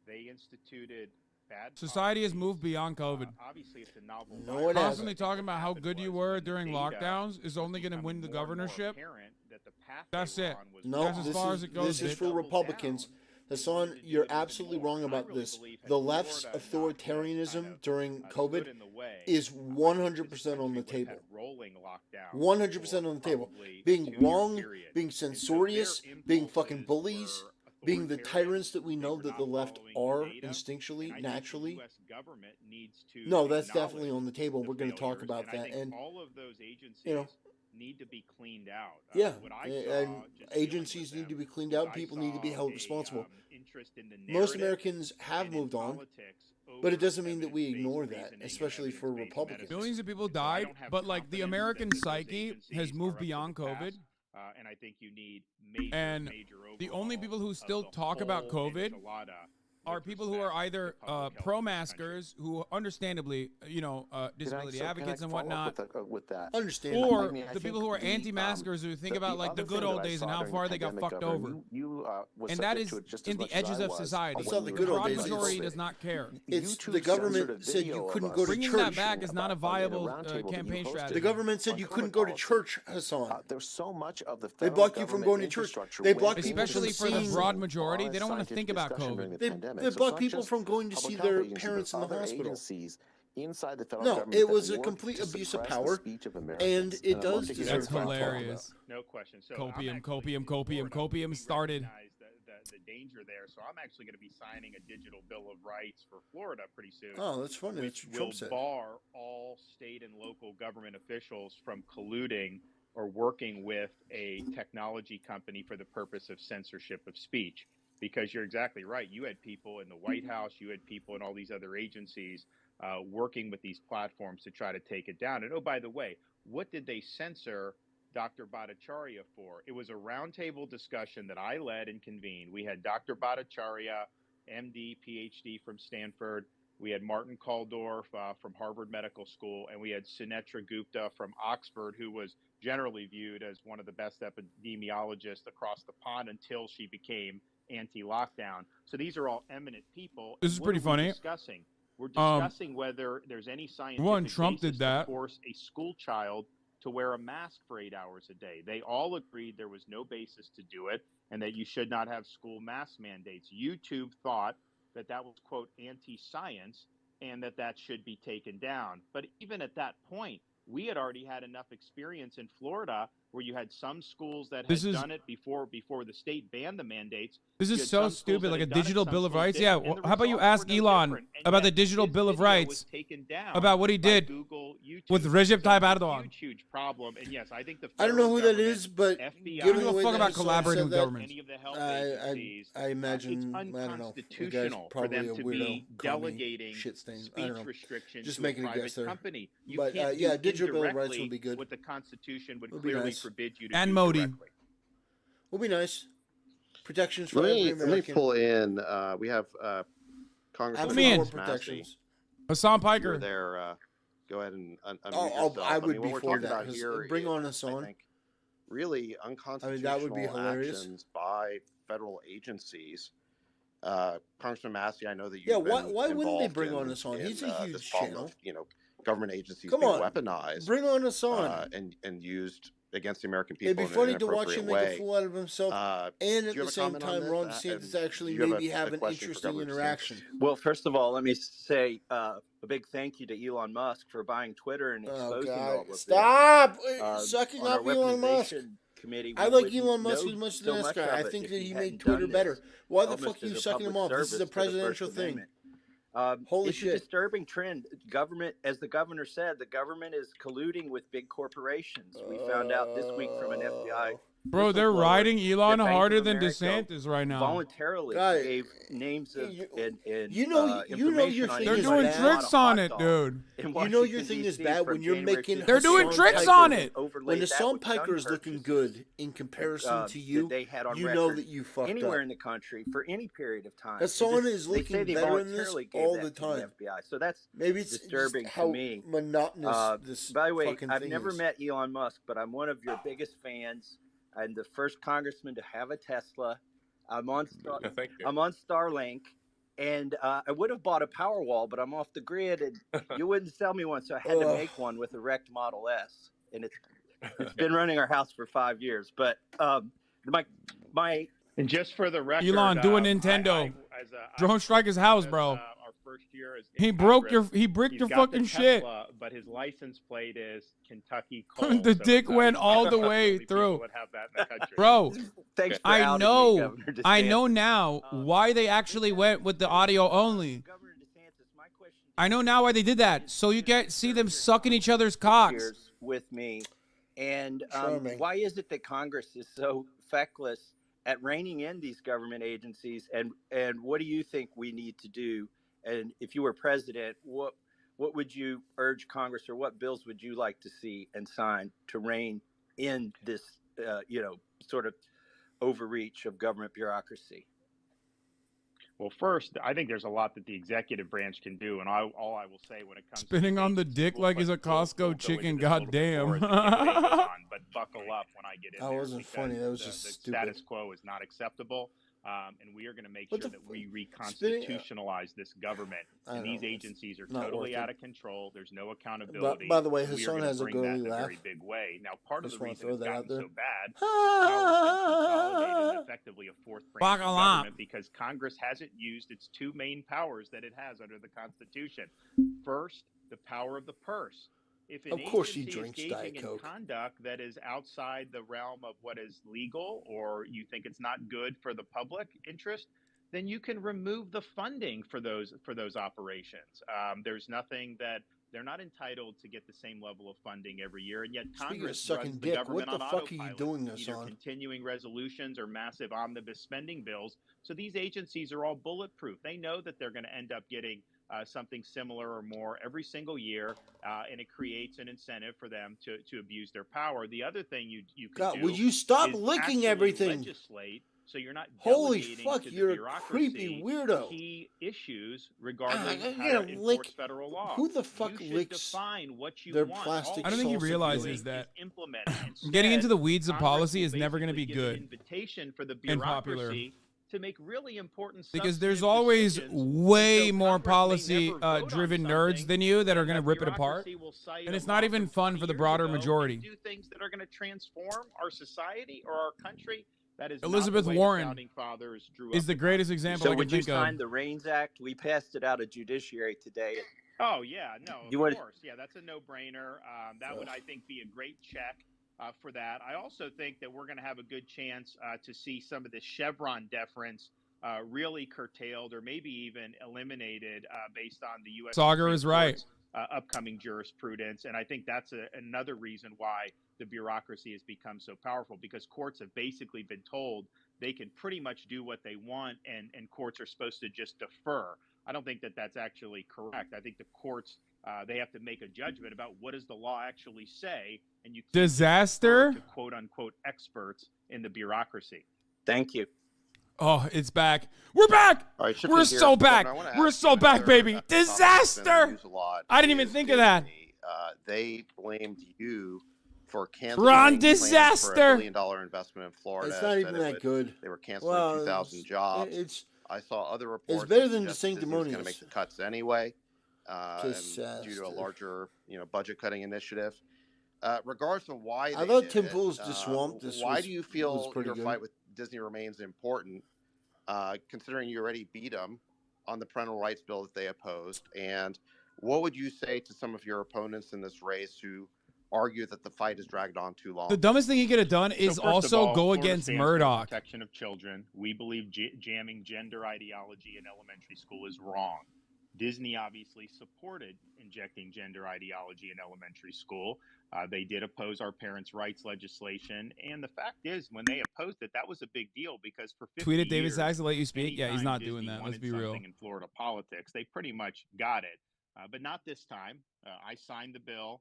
They instituted bad Society has moved beyond COVID. Obviously, it's a novel No, virus. it Constantly hasn't. talking about how good you were during data lockdowns is only going to win the becoming more and more governorship. apparent that the path That's they were it. on was No, That's as far as it goes, this is bitch. for Republicans. Hassan, you're absolutely wrong about this. The left's authoritarianism during COVID is 100% on the table. 100% on the table. Being wrong, being censorious, being fucking bullies, being the tyrants that we know that the left are instinctually, naturally. No, that's definitely on the table. We're going to talk about that. And all of those agencies need to be cleaned out. Yeah, What I and saw just agencies dealing need with to be cleaned out. People need to be held responsible. Interest in the Most narrative Americans have and in moved on, politics but it over doesn't mean that we evidence-based ignore that, reasoning and especially for evidence-based Republicans. Millions of people And so I died, don't have but like the confidence American that those psyche agencies has are moved up to the beyond COVID. task, and I think you need major, And major the only overhaul people who of still the talk about whole COVID enchilada are with people who are respect to either public health in this pro-maskers, who understandably, disability advocates and whatnot, with that? Understandable. or I mean, I the people think who are the, anti-maskers who think the about like the other good thing old that I days and saw how during far the they got pandemic, fucked Governor, over. you was And that subject is to it just in as the much as edges I of was society. I saw the The good old broad days. majority does not care. It's YouTube the government censored a said you video of couldn't us go to Bringing church. that back is not a viable campaign strategy. The government said you couldn't go to church, Hassan. There's so much of the They federal blocked you from government going to church. infrastructure They went blocked into people Especially from for the seeing. broad majority, they don't want to scientific think about discussion during COVID. the pandemic. They So blocked it's not people just from going to public see health their agencies, parents but in the other hospital. agencies inside the federal No, government it that was a work complete to abuse of suppress the power, speech of and Americans. it I'd love does to hear deserve That's your to be thoughts talked on about. hilarious. No question. So Copium, I'm copium, actually copium, for it. copium We started. recognize that the danger there. So I'm actually going to be signing a digital bill of rights for Florida pretty soon. Oh, that's funny. Which That's what will Trump said. bar all state and local government officials from colluding or working with a technology company for the purpose of censorship of speech. Because you're exactly right. You had people in the White House, you had people in all these other agencies working with these platforms to try to take it down. And oh, by the way, what did they censor Dr. Bhattacharya for? It was a roundtable discussion that I led and convened. We had Dr. Bhattacharya, MD, PhD from Stanford. We had Martin Kaldorf from Harvard Medical School, and we had Sunetra Gupta from Oxford, who was generally viewed as one of the best epidemiologists across the pond until she became anti-lockdown. So these are all eminent people. This is pretty funny. Discussing? We're discussing whether there's any scientific Trump basis did that. to force a school child to wear a mask for 8 hours a day. They all agreed there was no basis to do it and that you should not have school mask mandates. YouTube thought that that was, quote, anti-science and that should be taken down. But even at that point, we had already had enough experience in Florida where you had some schools that had done it before the state banned the mandates. This is so stupid, like a digital bill of rights. Yeah, how about you ask Elon about the digital bill of rights, about what he did with Recep Tayyip Erdogan? Huge problem. And yes, I think I don't know who that is, but FBI, I don't give a fuck about collaborating with governments. I imagine, I don't know, the guy's probably a weirdo, delegating speech restrictions just to making a a private guess there. company. You But can't yeah, do digital bill of rights indirectly would be good. what the Constitution would Would be clearly nice. forbid you to And do Modi. directly. Will be nice. Protections for Let every me American. pull in. We have Congressman Have more Thomas protections. Hassan Massey. Piker. You're there. Go ahead and unmute Oh, yourself. I would mean, be what for we're talking that. about here Bring is, on Hassan. I think, really unconstitutional that would be hilarious. actions by federal agencies. Congressman Massey, I know that you've Yeah, been why wouldn't they involved bring on in- Hassan? He's in, a huge this problem channel. of, government agencies Come being on, weaponized. bring on Hassan. And used against the American people. It'd be in funny an to watch inappropriate him make way. a fool out of himself, and do at you the have a same comment on time, this? Ron DeSantis actually do you have maybe have an question for interesting Governor DeSantis? interaction. Well, first of all, let me say a big thank you to Elon Musk for buying Twitter and exposing all of this. Stop sucking On our up Elon Musk. weaponization committee, I we like wouldn't Elon Musk know as much as so the next much guy. of I it think if that he he hadn't made Twitter done better. this, Why the almost fuck are you as a sucking him public off? This is a service for the presidential First thing. Amendment. Holy it's shit. a disturbing trend. Government, as the governor said, the government is colluding with big corporations. We found out this week from an FBI. Bro, they're whistleblower riding Elon that Bank harder of than America DeSantis right now. Voluntarily Guy, gave names of and information your on They're is doing bad. tricks on it, dude. You know your thing is bad when you're making. They're doing Hassan tricks Piker. on it. When Hassan Piker is looking good in comparison to you, they had on you record know that you fucked anywhere up. in the country for any period of time. Hassan This- is they looking say they better in this voluntarily gave all that the to time. FBI. So that's Maybe it's disturbing just how to me. monotonous this by the way, fucking I've thing never is. met Elon Musk, but I'm one of your biggest fans. I'm the first congressman to have a Tesla. I'm on Thank you. I'm on Starlink, and I would have bought a Powerwall, but I'm off the grid, and you wouldn't sell me one, so I had to make one with a wrecked Model S, and it's been running our house for 5 years. But my And just for the record, Elon, do a Nintendo. Drone strike his house, bro. Our first year as He in broke Congress, he bricked he's your got fucking the shit. Tesla, but his license plate is Kentucky Coal. The so dick it's, went he's all not the one of way only people through. that have that in the country. Bro, thanks for I outing me, know Governor DeSantis. I know now why they actually went with the audio only. Governor DeSantis, my question to I know now why they did that. So you can't see them sucking each other's cocks. years with me, and Charming. why is it that Congress is so feckless at reining in these government agencies? And what do you think we need to do? And if you were president, what would you urge Congress, or what bills would you like to see and sign to rein in this, sort of overreach of government bureaucracy? Well, first, I think there's a lot that the executive branch can do, and all I will say when it comes Spinning to on the states, dick we'll like put- he's a we'll Costco go into chicken, this a little bit goddamn. more as the debate goes on, but buckle up when I get in That there. wasn't because funny. That was the just the stupid. status quo is not acceptable, and we are going to make What sure the that we spinning- reconstitutionalize this government. I And don't these know, it's agencies are not totally working. out of control. There's no accountability. By the way, and we are Hassan gonna has a bring that girly in a laugh. very big way. Now, part of Just the wanna reason throw it's that out gotten there. so bad, power has been consolidated and effectively a fourth branch of Buckle up. government because Congress hasn't used its two main powers that it has under the Constitution. First, the power of the purse. If an Of course he agency is drinks engaging Diet in Coke. conduct that is outside the realm of what is legal, or you think it's not good for the public interest, then you can remove the funding for those operations. There's nothing that they're not entitled to get the same level of funding every year, and yet Speaking of Congress sucking runs the dick, government what the on fuck are you autopilot, doing this either on? continuing resolutions or massive omnibus spending bills. So these agencies are all bulletproof. They know that they're going to end up getting something similar or more every single year, and it creates an incentive for them to abuse their power. The other thing you can God, do would you stop is licking actually everything? legislate, so you're not Holy delegating fuck, to the you're a creepy bureaucracy weirdo. key issues regarding I'm how gonna to lick. enforce federal law. Who the fuck You should licks define what you their want. plastic I don't think he salsa realizes peeling? that Implement it. getting into Instead, the weeds of Congress policy will is never going to be basically give an good invitation for the and popular. bureaucracy to make really important because there's substantive always decisions. way And so more Congress may policy never vote on driven nerds something, than you that are and going to the rip it apart. bureaucracy will cite And a it's not law even from fun 20 for the years broader ago and majority. do things that are going to transform our society or our country. That is Elizabeth not the way Warren the founding fathers drew is up the greatest example So I can would you think of. sign the Reigns Act? We passed it out of Judiciary today. Oh yeah, no, You of want- course, yeah, that's a no-brainer. That would, I think, be a great check for that. I also think that we're going to have a good chance to see some of this Chevron deference really curtailed or maybe even eliminated based on the U.S. Sauger Supreme is right. Court's, upcoming jurisprudence, and I think that's another reason why the bureaucracy has become so powerful, because courts have basically been told they can pretty much do what they want, and courts are supposed to just defer. I don't think that that's actually correct. I think the courts, they have to make a judgment about what does the law actually say, and you can't just Disaster? defer to quote unquote experts in the bureaucracy. Thank you. Oh, it's back. We're back. All right, shifting We're gears, so back. Kevin, I wanna We're ask so you back, another baby. topic that's been Disaster. used a lot I didn't even is think of that. Disney. They blamed you for canceling Ron plans for Disaster. $1 billion investment in Florida. It's not said even it that would- good. They were canceling Well, 2,000 jobs. It's I saw other reports. better that than the suggested Disney was going to make sanctimonious. the cuts anyway, and due Disaster. to a larger, budget cutting initiative. Regardless of why I they thought did Tim it, Pool's The Swamp. This why was, do you was feel pretty your good. fight with Disney remains important, considering you already beat them on the parental rights bill that they opposed? And what would you say to some of your opponents in this race who argue that the fight has dragged on too long? The dumbest thing he could have done is So first of also all, go Florida against stands for Murdoch. Protection of children. We believe jamming gender ideology in elementary school is wrong. Disney obviously supported injecting gender ideology in elementary school. They did oppose our parents' rights legislation, and the fact is, when they opposed it, that was a big deal because for 50 Tweeted David years, Sachs to let you speak. Yeah, he's anytime not Disney doing that. Let's wanted be real. something in Florida politics, they pretty much got it, but not this time. I signed the bill.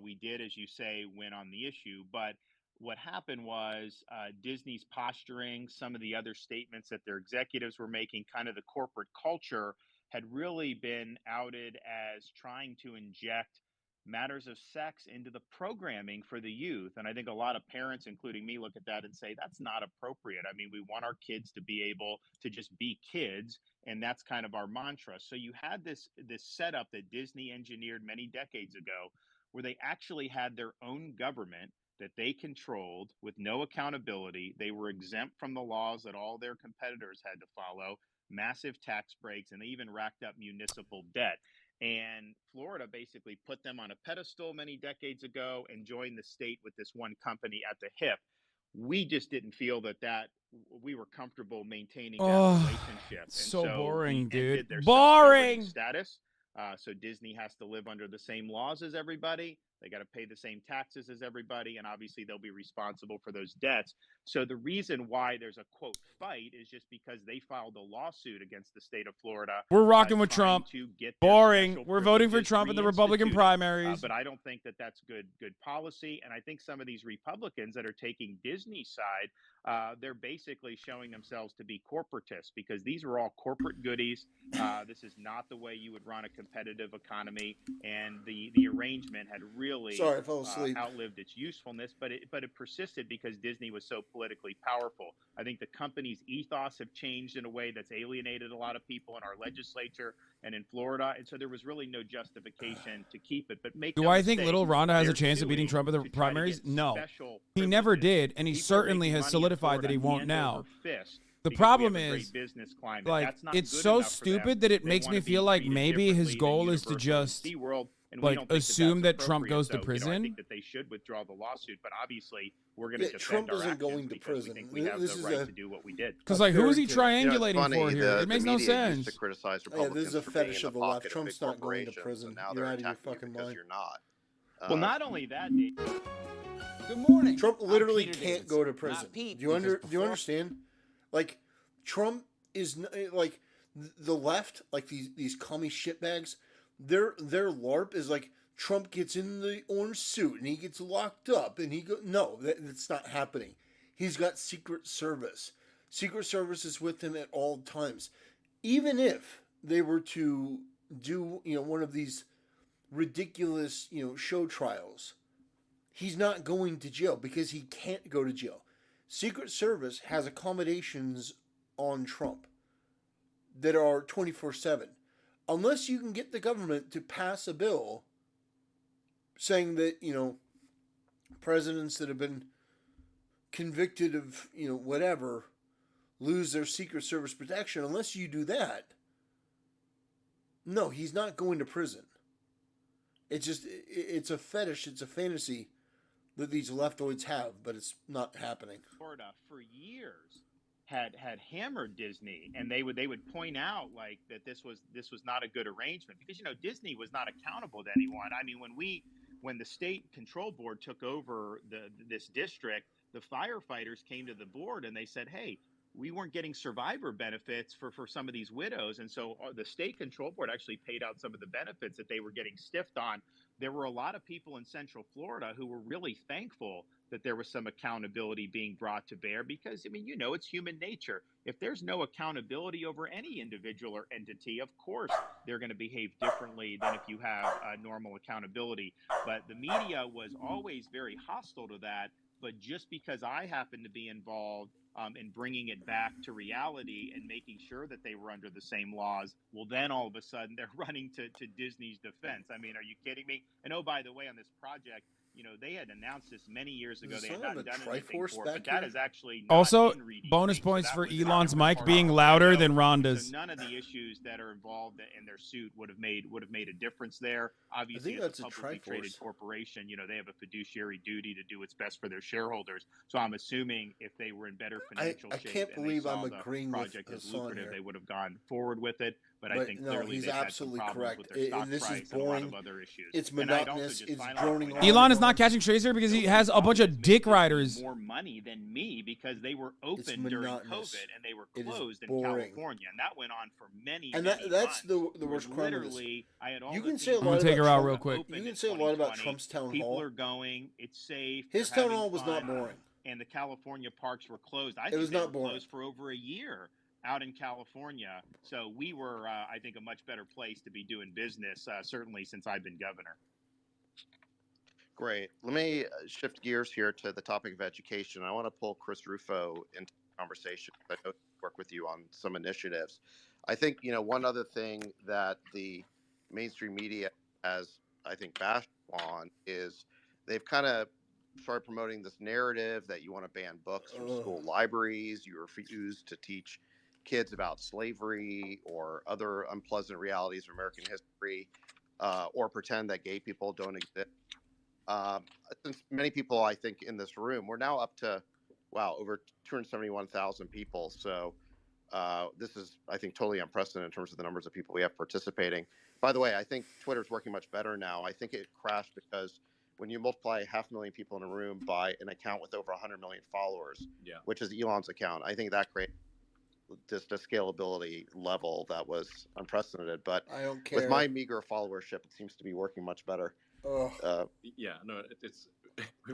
We did, as you say, win on the issue, but what happened was Disney's posturing, some of the other statements that their executives were making, kind of the corporate culture, had really been outed as trying to inject matters of sex into the programming for the youth. And I think a lot of parents, including me, look at that and say, that's not appropriate. I mean, we want our kids to be able to just be kids, and that's kind of our mantra. So you had this setup that Disney engineered many decades ago, where they actually had their own government that they controlled with no accountability. They were exempt from the laws that all their competitors had to follow, massive tax breaks, and they even racked up municipal debt. And Florida basically put them on a pedestal many decades ago and joined the state with this one company at the hip. We just didn't feel that we were comfortable maintaining that relationship. And so we boring, ended dude. their Boring. self-governing status. So Disney has to live under the same laws as everybody. They got to pay the same taxes as everybody, and obviously they'll be responsible for those debts. So the reason why there's a quote fight is just because they filed a lawsuit against the state of Florida. We're rocking with trying Trump. to get their Boring. special We're voting for privileges Trump in the Republican reinstituted. primaries. But I don't think that that's good policy. And I think some of these Republicans that are taking Disney's side, they're basically showing themselves to be corporatists, because these are all corporate goodies. This is not the way you would run a competitive economy, and the arrangement had really Sorry, I fell asleep. outlived its usefulness, but it persisted because Disney was so politically powerful. I think the company's ethos have changed in a way that's alienated a lot of people in our legislature and in Florida, and so there was really no justification to keep it. But Do I think little Rhonda has a chance of beating Trump in the primaries? No. He never did, and he certainly has solidified that he won't now. The problem is, like, it's so stupid that it makes me feel like maybe his goal is to just And Like, we don't think assume that's that Trump appropriate. goes to So, I prison? think that they should withdraw the lawsuit, but obviously we're going to defend Trump our isn't actions going to because prison. we think we have This the is right a- to do what we did. Because, like, who is he fairy tale. You know, it's triangulating funny, for here? the It makes no media used sense. to criticize Yeah, Republicans this is a for being fetish in of the pocket left. of Trump's big not going to corporations, prison. and now You're they're out of your attacking you fucking because mind. you're not. Well, not only that, Dave. Good morning. Trump I'm literally Peter can't Davidson, go to not prison. Pete, Do you because before- understand? Like, Trump is like the left, like these commie shitbags. Their LARP is like Trump gets in the orange suit and he gets locked up and he go. No, that's not happening. He's got Secret Service. Secret Service is with him at all times. Even if they were to do one of these ridiculous show trials, he's not going to jail because he can't go to jail. Secret Service has accommodations on Trump that are 24/7. Unless you can get the government to pass a bill saying that, presidents that have been convicted of, whatever, lose their Secret Service protection. Unless you do that, no, he's not going to prison. It's a fetish, it's a fantasy that these leftoids have, but it's not happening. Florida for years had hammered Disney, and they would point out like that this was not a good arrangement because Disney was not accountable to anyone. I mean, when the state control board took over this district, the firefighters came to the board and they said, hey, we weren't getting survivor benefits for some of these widows. And so the state control board actually paid out some of the benefits that they were getting stiffed on. There were a lot of people in Central Florida who were really thankful that there was some accountability being brought to bear because, I mean, it's human nature. If there's no accountability over any individual or entity, of course, they're going to behave differently than if you have normal accountability. But the media was always very hostile to that. But just because I happen to be involved in bringing it back to reality and making sure that they were under the same laws, well, then all of a sudden they're running to Disney's defense. I mean, are you kidding me? And oh, by the way, on this project, they had announced this many years ago. They had not done anything for it, but that is actually not Also, in reading bonus things. points So for that was Elon's another mic part being of the louder video. than Rhonda's. So none of the issues that are involved in their suit would have made a difference there. Obviously, as that's a a publicly traded Triforce. corporation, they have a fiduciary duty to do what's best for their shareholders. So I'm assuming if they were in better financial I shape can't and they believe saw I'm the agreeing with project as Hassan lucrative, here. they would have gone forward with it. But I think no, clearly he's they've had some absolutely problems correct. with their stock And this price is and a lot boring. of other issues. It's And I'd also monotonous. just It's finally droning point on. out Elon is not catching Tracer because he has a bunch of dick riders. more money than me because they were It's open during monotonous. COVID and they were It is closed in boring. California, and that went on for many. And many that's months. the worst crime of this. Literally, I had all You the can say a things lot I'm gonna take about her out Trump. real quick. open You in can say a lot about 2020. Trump's town People hall. are going. It's safe. His they're town having hall was not fun, boring. and the California parks were closed. I It think was they not were boring. closed for over a year out in California. So we were, I think, a much better place to be doing business. Certainly since I've been governor. Great. Let me shift gears here to the topic of education. I want to pull Chris Rufo into the conversation. I know he work with you on some initiatives. I think, one other thing that the mainstream media has, I think, bashed on is they've kind of started promoting this narrative that you want to ban books from school libraries. You refuse to teach kids about slavery or other unpleasant realities of American history, or pretend that gay people don't exist. Since many people, I think, in this room, we're now up to, over 271,000 people. So this is, I think, totally unprecedented in terms of the numbers of people we have participating. By the way, I think Twitter's working much better now. I think it crashed because when you multiply 500,000 people in a room by an account with over 100 million followers, which is Elon's account, I think that creates just a scalability level that was unprecedented. But I don't care. with my meager followership, it seems to be working much better. Yeah, no, it's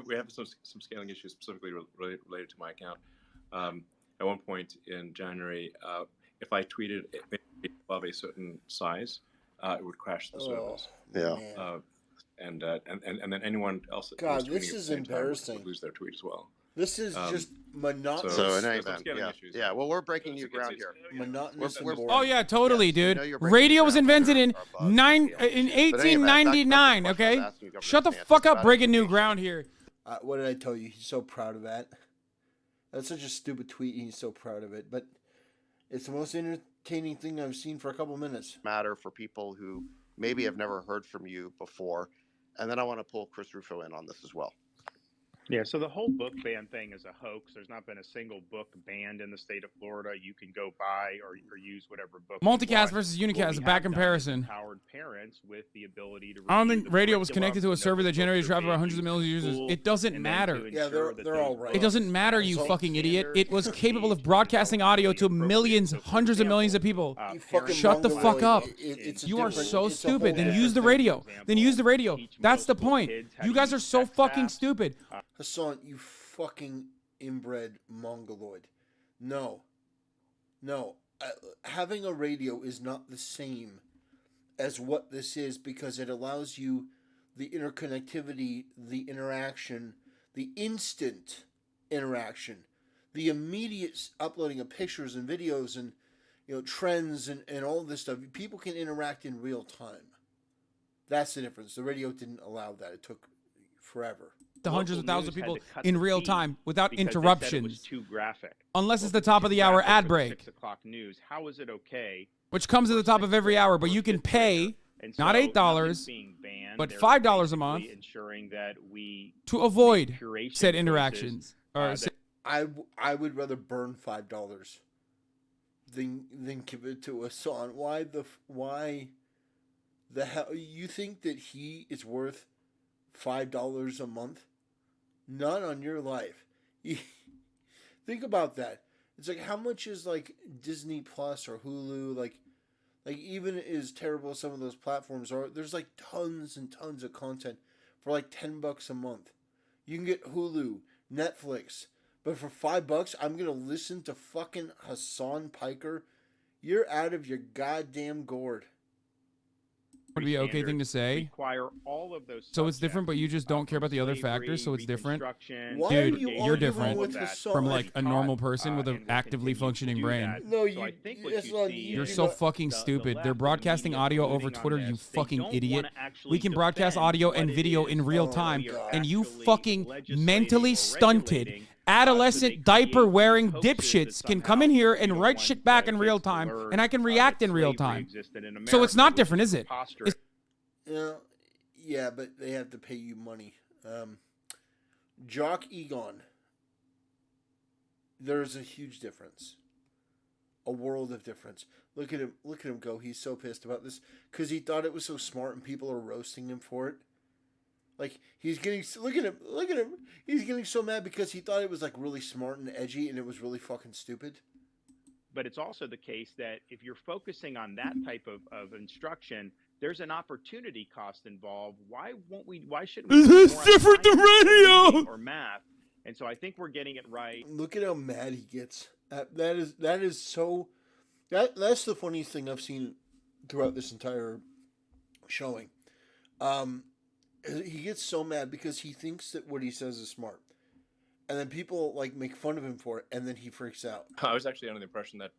we have some scaling issues specifically related to my account. At one point in January, if I tweeted above a certain size, it would crash the service. And then anyone else that was God, tweeting this at the is same time embarrassing. would lose their tweet as well. This is just monotonous. So in there's any some event, scaling issues. yeah. Well, we're breaking new ground here. Monotonous and boring. Oh yeah, totally, Yes, we know dude. you're breaking Radio new was ground invented here, in our buzz in But anyway, back to the 1899. question I Okay, was asking you, Governor shut the DeSantis, fuck up, about breaking new education. ground here. What did I tell you? He's so proud of that. That's such a stupid tweet. He's so proud of it. But it's the most entertaining thing I've seen for a couple minutes. Matter for people who maybe have never heard from you before. And then I want to pull Chris Rufo in on this as well. Yeah, so the whole book ban thing is a hoax. There's not been a single book banned in the state of Florida. You can go buy or use whatever book you Multicast want. versus What unicast, we a have bad done is comparison. empowered parents with the ability to I don't review think the radio was connected to a curriculum, server know that which generated books are traffic by being hundreds of used millions of in users. school, It doesn't and then matter. to Yeah, ensure that they're those all right. It doesn't matter, you So- fucking idiot. standards It was and capable of age broadcasting control audio are to appropriate. millions, So, for hundreds of millions of example, people. You fucking Shut the fuck mongoloid. up. It's a You are different- so it's a stupid. whole Then use the different radio. thing. Then use the radio. Teach That's the middle school point. kids how You to guys use are so text fucking apps. stupid. Hassan, you fucking inbred mongoloid. No. Having a radio is not the same as what this is, because it allows you the interconnectivity, the interaction, the instant interaction, the immediate uploading of pictures and videos and trends and all this stuff. People can interact in real time. That's the difference. The radio didn't allow that. It took forever. The hundreds of Local thousands of news had people to cut in the real feed time without because they said it interruptions. was too graphic. Unless it's Well, the top too of the hour graphic ad for break, 6 o'clock news. How is it okay? which comes at the top of every hour, but you can pay And not so $8, nothing's being banned. but They're $5 a month basically ensuring that we to avoid make curation said choices, interactions. Or that- I would rather burn $5 than give it to Hassan. Why the hell you think that he is worth $5 a month? Not on your life. Think about that. It's like, how much is like Disney Plus or Hulu? Like even as terrible as some of those platforms are, there's like tons and tons of content for like $10 a month. You can get Hulu, Netflix, but for $5, I'm gonna listen to fucking Hassan Piker. You're out of your goddamn gourd. would be an okay thing to say. require all of those. So it's different, but you just don't care about the other factors, so it's different. Why Dude, are you you're arguing different with Hassan? from like a normal person with an actively functioning brain. No, Hassan, You're so fucking stupid. They're broadcasting audio over Twitter, you fucking idiot. We can broadcast audio and video in real time, and you fucking mentally stunted, adolescent diaper-wearing dipshits can come in here and write shit back in real time, and I can react in real time. So it's not different, is it? Yeah, but they have to pay you money. Jock Egon. There's a huge difference. A world of difference. Look at him go. He's so pissed about this because he thought it was so smart and people are roasting him for it. Like, he's getting, look at him. He's getting so mad because he thought it was like really smart and edgy and it was really fucking stupid. But it's also the case that if you're focusing on that type of instruction, there's an opportunity cost involved. Why shouldn't we? This is different than radio or math. And so I think we're getting it right. Look at how mad he gets. That is so. That's the funniest thing I've seen throughout this entire showing. He gets so mad because he thinks that what he says is smart, and then people like make fun of him for it, and then he freaks out. I was actually under the impression that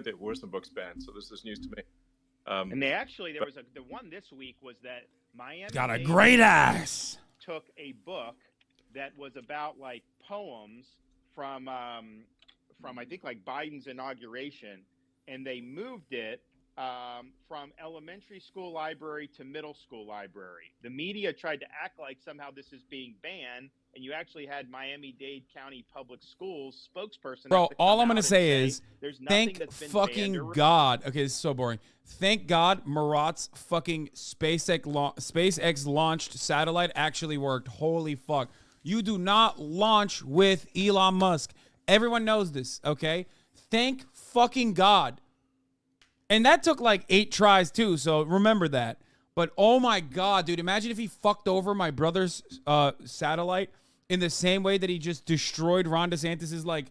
there were some books banned, so this is news to me. And there was the one this week was that Miami got a great ass. Took a book that was about like poems from I think like Biden's inauguration, and they moved it from elementary school library to middle school library. The media tried to act like somehow this is being banned, and you actually had Miami-Dade County Public Schools spokesperson. Bro, all I'm gonna say is, there's nothing thank that's been fucking banned or God. Okay, this is so boring. Thank God Marat's fucking SpaceX launched satellite actually worked. Holy fuck. You do not launch with Elon Musk. Everyone knows this, okay? Thank fucking God. And that took like 8 tries too, so remember that. But oh my God, dude, imagine if he fucked over my brother's satellite in the same way that he just destroyed Ron DeSantis' like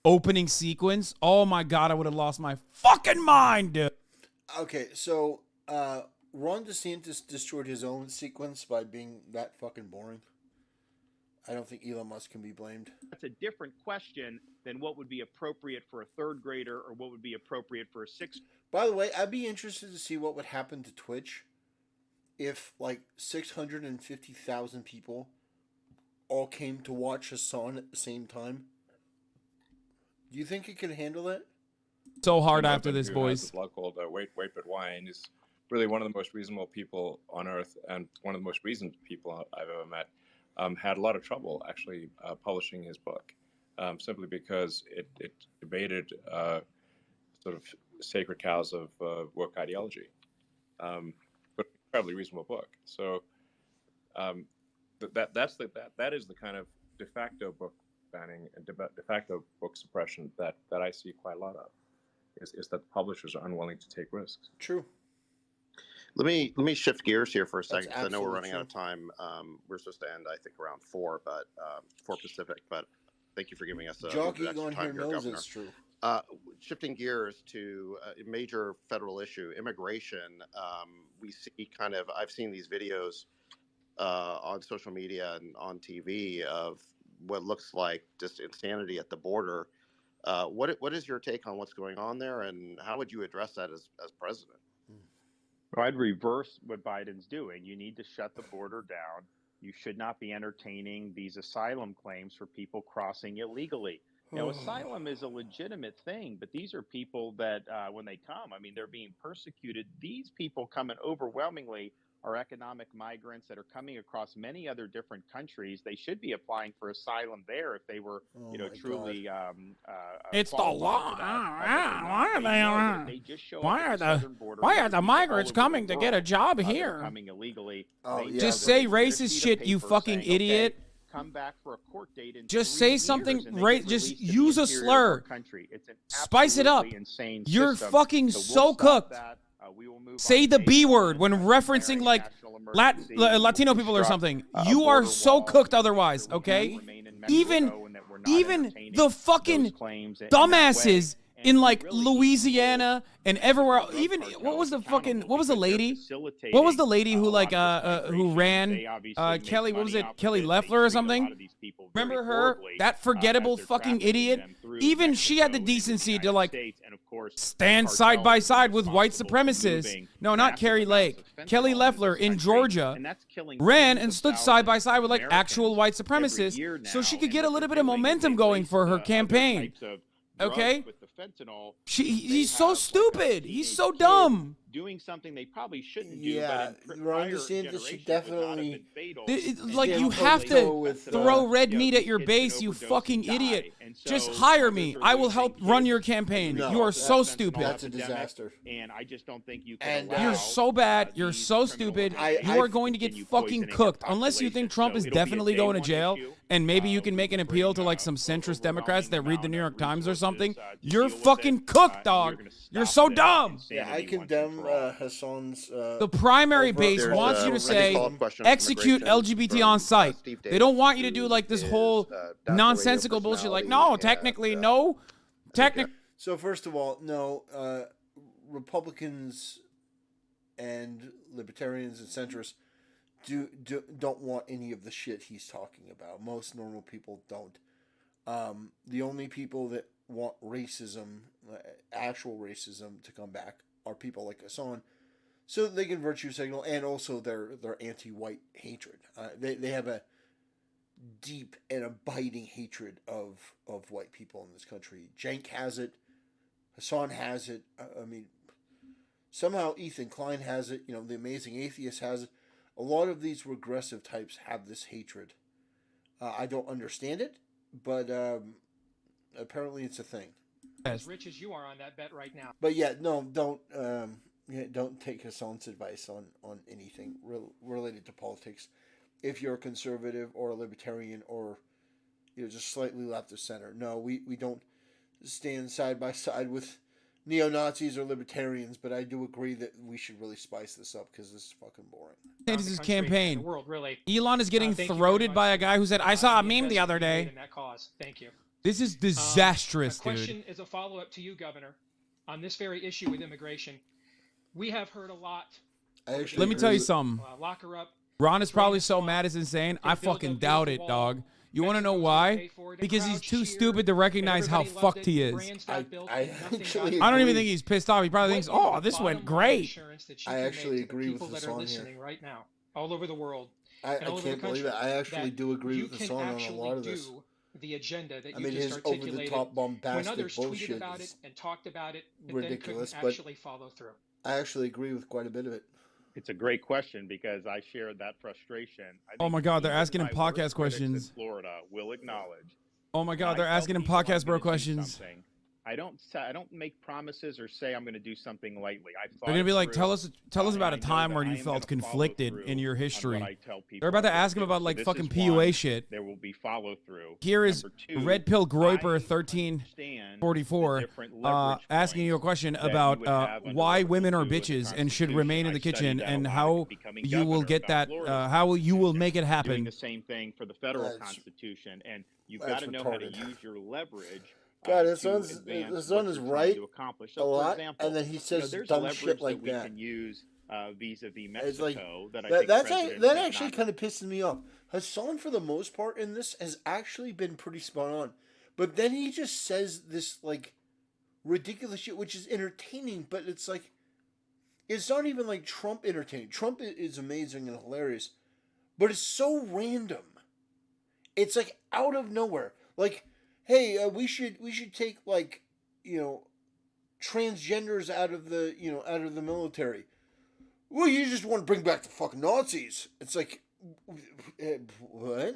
opening sequence. Oh my God, I would have lost my fucking mind, dude. Okay, so Ron DeSantis destroyed his own sequence by being that fucking boring. I don't think Elon Musk can be blamed. That's a different question than what would be appropriate for a 3rd grader or what would be appropriate for a 6th. By the way, I'd be interested to see what would happen to Twitch if like 650,000 people all came to watch Hassan at the same time. Do you think it could handle that? So hard My after husband, this, who boys. has a blog called Wait But Why, and is really one of the most reasonable people on earth and one of the most reasoned people I've ever met, had a lot of trouble actually publishing his book, simply because it debated sort of sacred cows of woke ideology. But incredibly reasonable book. So that is the kind of de facto book banning and de facto book suppression that I see quite a lot of. Is that the publishers are unwilling to take risks. True. Let me shift gears here for a second That's because I know we're absolutely running out of time. We're supposed to end, I think, around 4, but 4 Pacific. But thank you for giving us a little bit Jockeying extra on time here here, knows Governor. it's true. Shifting gears to a major federal issue, immigration. We see I've seen these videos on social media and on TV of what looks like just insanity at the border. What is your take on what's going on there, and how would you address that as president? Well, I'd reverse what Biden's doing. You need to shut the border down. You should not be entertaining these asylum claims for people crossing illegally. Now, asylum is a legitimate thing, but these are people that, when they come, I mean, they're being persecuted. These people coming overwhelmingly are economic migrants that are coming across many other different countries. They should be applying for asylum there if they were, truly. It's the law. Why are They just show Why up are at the the southern border. Why There are the people all migrants over the coming to get a world, job that are here? coming illegally. Just say racist shit, you fucking idiot. Come back for a court date in Just 3 say something years, and they right. get Just released to the use a interior of slur. our country. It's an Spice it up. absolutely insane You're system. fucking So we'll so stop cooked. that. We will move Say on the day B one, word when referencing like Latino people or something. You are so cooked otherwise, okay? Even the fucking dumbasses in like Louisiana and everywhere. Even what was the lady? What was the lady who like who ran Kelly? What was it? Kelly Loeffler or something? Remember her? That forgettable fucking idiot. Even she had the decency to like stand side by side with white supremacists. No, not Carrie Lake. Kelly Loeffler in Georgia ran and stood side by side with like actual white supremacists so she could get a little bit of momentum going for her campaign. Okay? He's so stupid. He's so dumb. Doing something they probably shouldn't do. Yeah, but in Ron DeSantis should definitely. Like, you have to throw red meat at your base, you fucking idiot. Just hire me. I will help run your campaign. You are so stupid. That's a disaster. And I just don't think you can. You're so bad. You're so stupid. You are going to get fucking cooked. Unless you think Trump is definitely going to jail, and maybe you can make an appeal to like some centrist Democrats that read the New York Times or something. You're fucking cooked, dog. You're so dumb. Yeah, I condemn Hassan's. The primary base wants you to say, execute LGBT on site. They don't want you to do like this whole nonsensical bullshit. Like, no, technically, no. So first of all, no, Republicans and libertarians and centrists don't want any of the shit he's talking about. Most normal people don't. The only people that want racism, actual racism, to come back are people like Hassan, so that they can virtue signal, and also their anti-white hatred. They have a deep and abiding hatred of white people in this country. Cenk has it. Hassan has it. I mean, somehow Ethan Klein has it. The Amazing Atheist has it. A lot of these regressive types have this hatred. I don't understand it, but apparently it's a thing. As rich as you are on that bet right now. But yeah, no, don't take Hassan's advice on anything related to politics. If you're a conservative or a libertarian or just slightly left of center, no, we don't stand side by side with neo-Nazis or libertarians. But I do agree that we should really spice this up because this is fucking boring. His campaign. World, really. Elon is getting throated by a guy who said, "I saw a meme the other day." In that cause. Thank you. This is disastrous, dude. Question is a follow-up to you, Governor, on this very issue with immigration. We have heard a lot. Let me tell you something. Lock her up. Ron is probably so mad it's insane. I fucking doubt it, dog. You want to know why? Because he's too stupid to recognize how fucked he is. I actually I don't even think he's pissed off. He probably thinks, "Oh, this went great." I actually agree with Hassan here. Listening right now, all over the world. I can't believe it. I actually do agree with Hassan on a lot of this. The agenda that you just articulated. Over the top bombastic when others bullshit tweeted about it and talked about it, but ridiculous, then couldn't actually follow through. I actually agree with quite a bit of it. It's a great question because I share that frustration. I Oh think my God, they're even asking him my worst podcast critics questions. in Florida will acknowledge. Oh my God, when they're I tell asking him people I'm podcast bro gonna do questions. something, I don't make promises or say I'm going to do something lightly. I've thought They're gonna it be like, through, tell us and about I a know time that where I you am felt gonna follow conflicted through in your on history. what I tell people They're about to I'm gonna ask him do. about So like this fucking is PUA one, shit. there will be follow through. Here is Number two, Red Pill Groiper I 1344 different leverage asking you a question that you about would have under why Article women are 2 of the bitches and should Constitution. remain in I the studied kitchen, that a and lot how becoming you will governor get about that, Florida's how you will make it doing happen. the same thing for the federal That's- Constitution, and you've that's got to know how to retarded. use your leverage God, his to son's advance son what is you're trying right to accomplish. a So, for lot, example, and then he says there's dumb leverage shit like that we that. can use vis-a-vis It's like Mexico that I that. think presidents That have actually not. kind of pisses me off. Hassan, for the most part, in this has actually been pretty spot on, but then he just says this like ridiculous shit, which is entertaining, but it's like it's not even like Trump entertaining. Trump is amazing and hilarious, but it's so random. It's like out of nowhere. Like, hey, we should take like, transgenders out of the military. Well, you just want to bring back the fucking Nazis. It's like, what?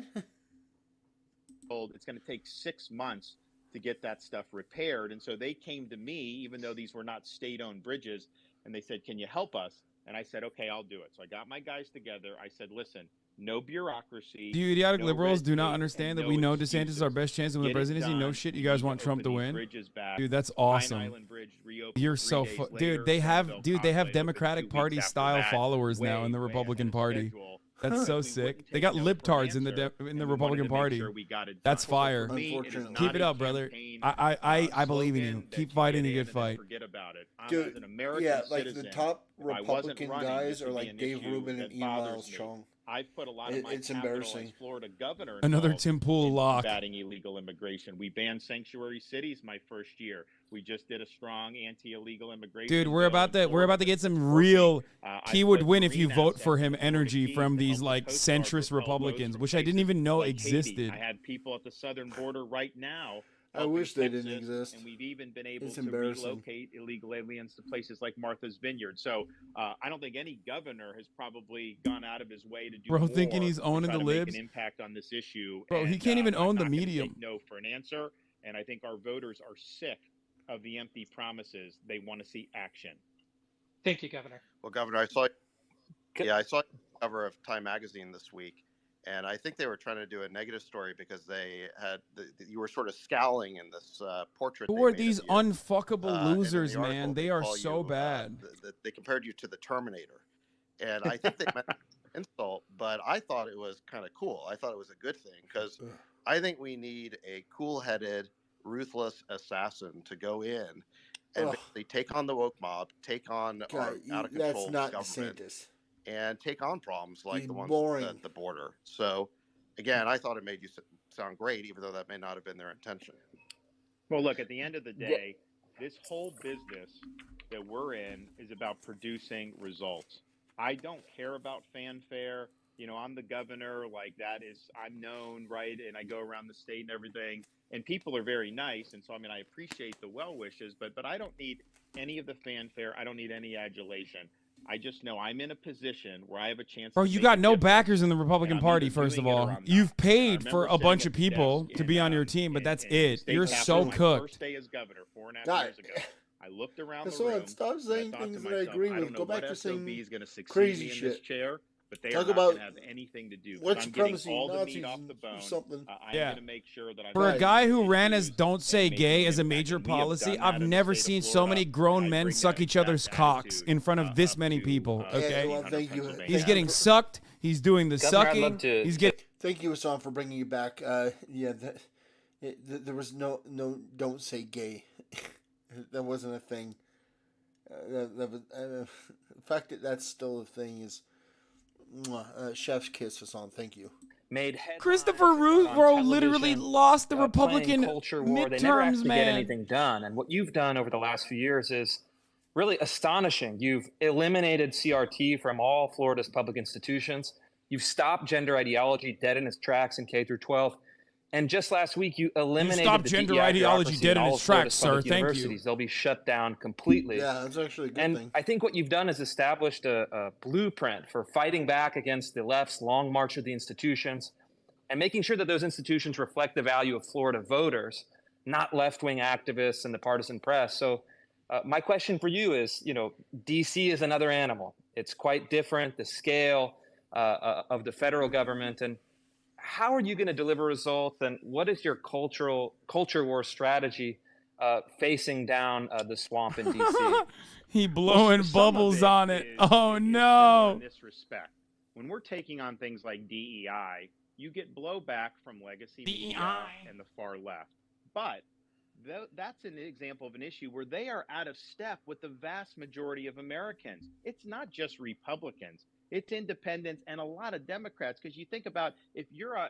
It's going to take 6 months to get that stuff repaired, and so they came to me, even though these were not state-owned bridges, and they said, "Can you help us?" And I said, "Okay, I'll do it." So I got my guys together. I said, "Listen, no bureaucracy. Do you idiotic no liberals red do not tape, understand and that no we know excuses. DeSantis is our best chance to win the Get it presidency? No done. shit, you We guys need want to Trump open to these win? bridges back. Dude, that's Pine awesome. Island Bridge reopened You're 3 so days dude. later. They have Senate dude. bill They have Conway opened Democratic 2 weeks Party after style that. followers now in the Way Republican ahead of Party. schedule. That's so We sick. wouldn't They take got no for an libtards in answer, the and we Republican wanted to make Party. sure we got it That's done. fire. For me, it is Unfortunately. not Keep it a up, brother. campaign, I believe in you. slogan that Keep you fighting get a in good and then fight. forget about it. Dude, As an American yeah, like citizen, the top if I wasn't Republican running, guys this are would be like an Dave issue Rubin and that Ian bothers Miles me. Chong. I've put a lot of my It's capital embarrassing. as Florida governor Another involved Tim Pool in lock. combating illegal immigration. We banned sanctuary cities my first year. We just did a strong anti-illegal immigration. Dude, we're bill about in to Florida get some that's real. working. I He would put win if you Marine vote for assets him in Florida energy Keys from to these help the like Coast Guard centrist repel those Republicans, from which I didn't places even know like Haiti. existed. I had people at the southern border right now. I wish they Texas, didn't exist. and we've even been able It's to embarrassing. relocate illegal aliens to places like Martha's Vineyard. So I don't think any governor has probably gone out of his way to do Bro, more thinking he's to owning try the to make libs. an impact on this issue. Bro, he And, can't even I'm own the not gonna medium. take no for an answer, and I think our voters are sick of the empty promises. They want to see action. Thank you, Governor. Well, Governor, I saw the cover of Time Magazine this week, and I think they were trying to do a negative story because they had you were sort of scowling in this portrait. Who they are made these of you. unfuckable And in the losers, article, man? They are call so you, bad. they compared you to the Terminator, and I think they meant insult, but I thought it was kind of cool. I thought it was a good thing because I think we need a cool-headed, ruthless assassin to go in and basically take on the woke mob, take on our out-of-control That's not government, DeSantis. and take on problems like He's the ones boring. at the border. So, again, I thought it made you sound great, even though that may not have been their intention. Well, look, at the end of the day, this whole business that we're in is about producing results. I don't care about fanfare. You know, I'm the governor, like that is, I'm known, right? And I go around the state and everything, and people are very nice. And so, I mean, I appreciate the well wishes, but I don't need any of the fanfare. I don't need any adulation. I just know I'm in a position where I have a chance. Bro, to you make got a no difference, backers in the and Republican I'm Party, either first of doing it or all. I'm not. You've paid I for remember a sitting bunch at of the people desk to be on in, your team, but that's in it. state You're capitol so my cooked. first day as governor 4.5 God. years ago. I looked around the So room. stop and saying I thought to things that I myself, agree I with. don't know Go back what to SOB saying is going to succeed crazy me in shit. this chair, but they Talk are not about going to have anything to do. white I'm getting supremacy, all the Nazis, meat off the bone. something. I'm Yeah. going to make sure that I'm For a raising guy the who ran as issues "Don't and say making gay" an as a impact. major And we have policy, done that I've in the never state of seen so Florida, many and grown I men bring suck that each other's exact cocks attitude in front of this up many to people. Okay, well, thank you. he's getting sucked. He's doing the Governor, I'd sucking. love to- He's getting. Thank you, Hassan, for bringing you back. Yeah, there was no don't say gay. That wasn't a thing. That was the fact that that's still a thing is chef's kiss, Hassan. Thank you. Made headlines Christopher Ruth, bro, literally television, lost the playing Republican culture war. They never midterms, actually get man. anything done. And what you've done over the last few years is really astonishing. You've eliminated CRT from all Florida's public institutions. You've stopped gender ideology dead in its tracks in K through 12. And just last week, you eliminated stopped the gender DEI ideology bureaucracy dead in in all its of Florida's tracks, sir. public Thank you. universities. They'll be shut down completely. Yeah, that's actually a good And thing. I think what you've done is established a blueprint for fighting back against the left's long march of the institutions and making sure that those institutions reflect the value of Florida voters, not left-wing activists and the partisan press. So my question for you is, DC is another animal. It's quite different, the scale of the federal government. And how are you going to deliver results? And what is your culture war strategy facing down the swamp in DC? He blowing bubbles on it. Oh no! In this respect, when we're taking on things like DEI, you get blowback from legacy media and the far left. But that's an example of an issue where they are out of step with the vast majority of Americans. It's not just Republicans. It's independents and a lot of Democrats. Because you think about if you're a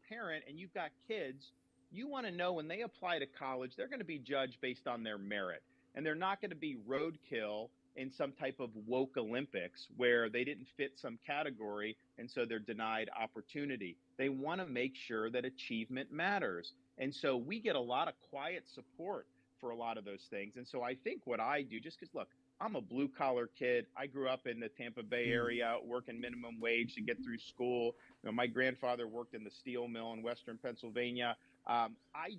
parent and you've got kids, you want to know when they apply to college, they're going to be judged based on their merit. And they're not going to be roadkill in some type of woke Olympics where they didn't fit some category and so they're denied opportunity. They want to make sure that achievement matters. And so we get a lot of quiet support for a lot of those things. And so I think what I do, just because, look, I'm a blue collar kid. I grew up in the Tampa Bay area, working minimum wage to get through school. My grandfather worked in the steel mill in Western Pennsylvania. I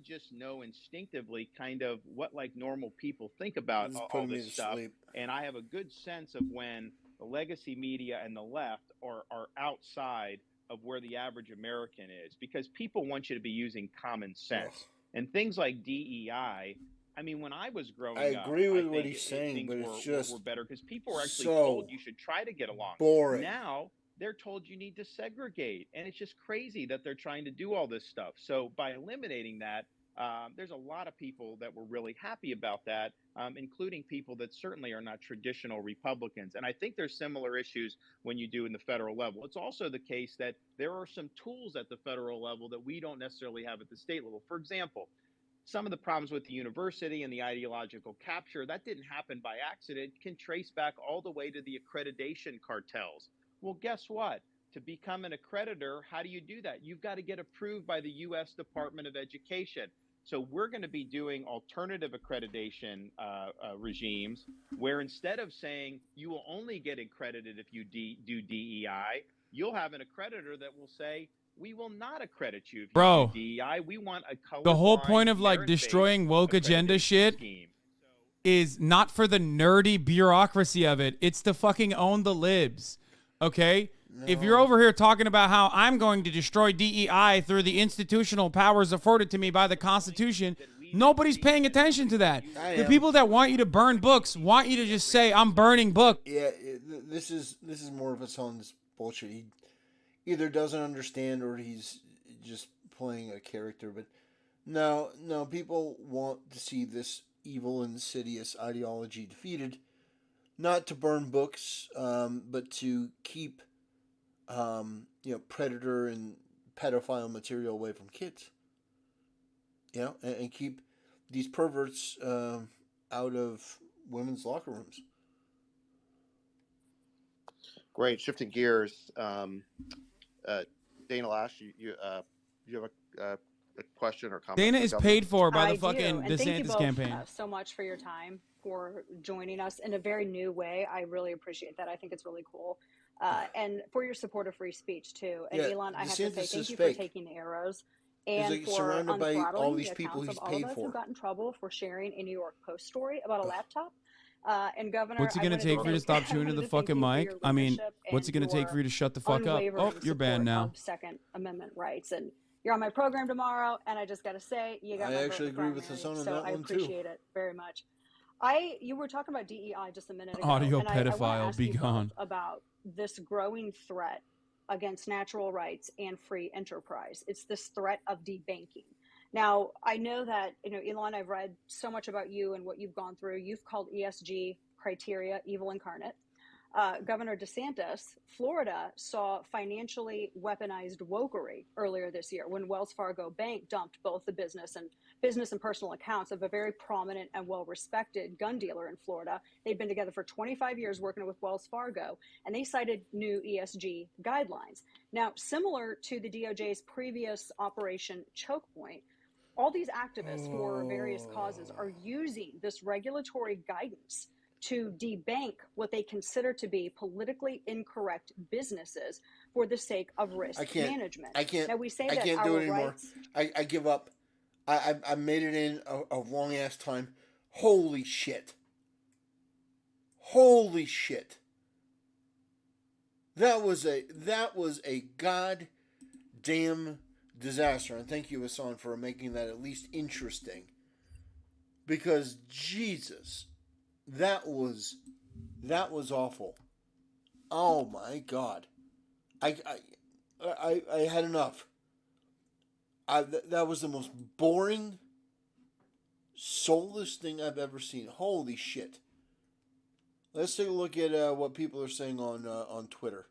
just know instinctively kind of what like normal people think about all this stuff. And I have a good sense of when the legacy media and the left are outside of where the average American is, because people want you to be using common sense. And things like DEI, I mean, when I was growing up, I agree with what he's saying, but it's just were better because people were actually so told you should try to get along. boring. Now they're told you need to segregate, and it's just crazy that they're trying to do all this stuff. So by eliminating that, there's a lot of people that were really happy about that, including people that certainly are not traditional Republicans. And I think there's similar issues when you do in the federal level. It's also the case that there are some tools at the federal level that we don't necessarily have at the state level. For example, some of the problems with the university and the ideological capture, that didn't happen by accident, can trace back all the way to the accreditation cartels. Well, guess what? To become an accreditor, how do you do that? You've got to get approved by the U.S. Department of Education. So we're going to be doing alternative accreditation regimes where instead of saying you will only get accredited if you do DEI, you'll have an accreditor that will say, we will not accredit you if you Bro, do DEI. We want a colorblind, the whole point of like merit-based destroying woke agenda accreditation shit scheme. is not for the nerdy bureaucracy of it. It's to fucking own the libs. Okay? If you're over here talking about how I'm going to destroy DEI through the institutional powers afforded to me by the Constitution, nobody's paying attention to that. The people that want you to burn books want you to just say, I'm burning books. Yeah, this is more of a son's bullshit. He either doesn't understand or he's just playing a character. But no, people want to see this evil, insidious ideology defeated. Not to burn books, but to keep predator and pedophile material away from kids. And keep these perverts out of women's locker rooms. Great. Shifting gears, Dana Lash, you have a question or comment? Dana is paid for by the fucking And thank you DeSantis both, campaign. so much for your time, for joining us in a very new way. I really appreciate that. I think it's really cool. And for your support of free speech, too. And Elon, I have to say, DeSantis thank is you fake. for taking arrows He's and like for surrounded by all unthrottling these the people accounts he's of all paid of us for. who got in trouble for sharing a New York Post story about a laptop. And Governor, What's it going to take for you to stop chewing to the fucking mic? I mean, what's it going to take for you to shut the fuck up? Oh, you're banned now. Of Second Amendment rights. And you're on my program tomorrow, and I just got to say, you got my I vote actually in the agree with primary, Hassan on so that I one, too. appreciate it very much. You were talking about DEI just a minute ago. Audio and I wanna pedophile, ask be you both gone. about this growing threat against natural rights and free enterprise. It's this threat of debanking. Now, I know that, Elon, I've read so much about you and what you've gone through. You've called ESG criteria evil incarnate. Governor DeSantis, Florida saw financially weaponized wokery earlier this year when Wells Fargo Bank dumped both the business and personal accounts of a very prominent and well-respected gun dealer in Florida. They'd been together for 25 years working with Wells Fargo, and they cited new ESG guidelines. Now, similar to the DOJ's previous Operation Choke Point, all these activists for various causes are using this regulatory guidance to debank what they consider to be politically incorrect businesses for the sake of risk management. I can't. Now we say I that can't our do it anymore. rights. I give up. I made it in a long ass time. Holy shit. Holy shit. That was a goddamn disaster. And thank you, Hassan, for making that at least interesting. Because Jesus, that was awful. Oh my God. I had enough. That was the most boring, soulless thing I've ever seen. Holy shit. Let's take a look at what people are saying on Twitter.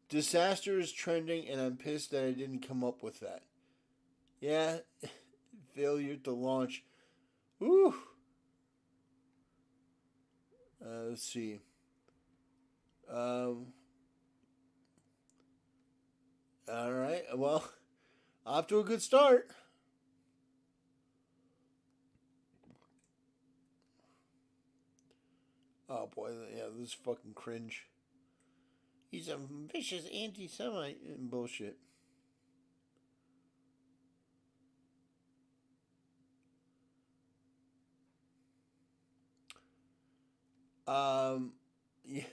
Disaster is trending, and I'm pissed that I didn't come up with that. Yeah, failure to launch. Woo. Let's see. All right. Well, off to a good start. Oh boy, yeah, this is fucking cringe. He's a vicious anti-Semite and bullshit. Yeah,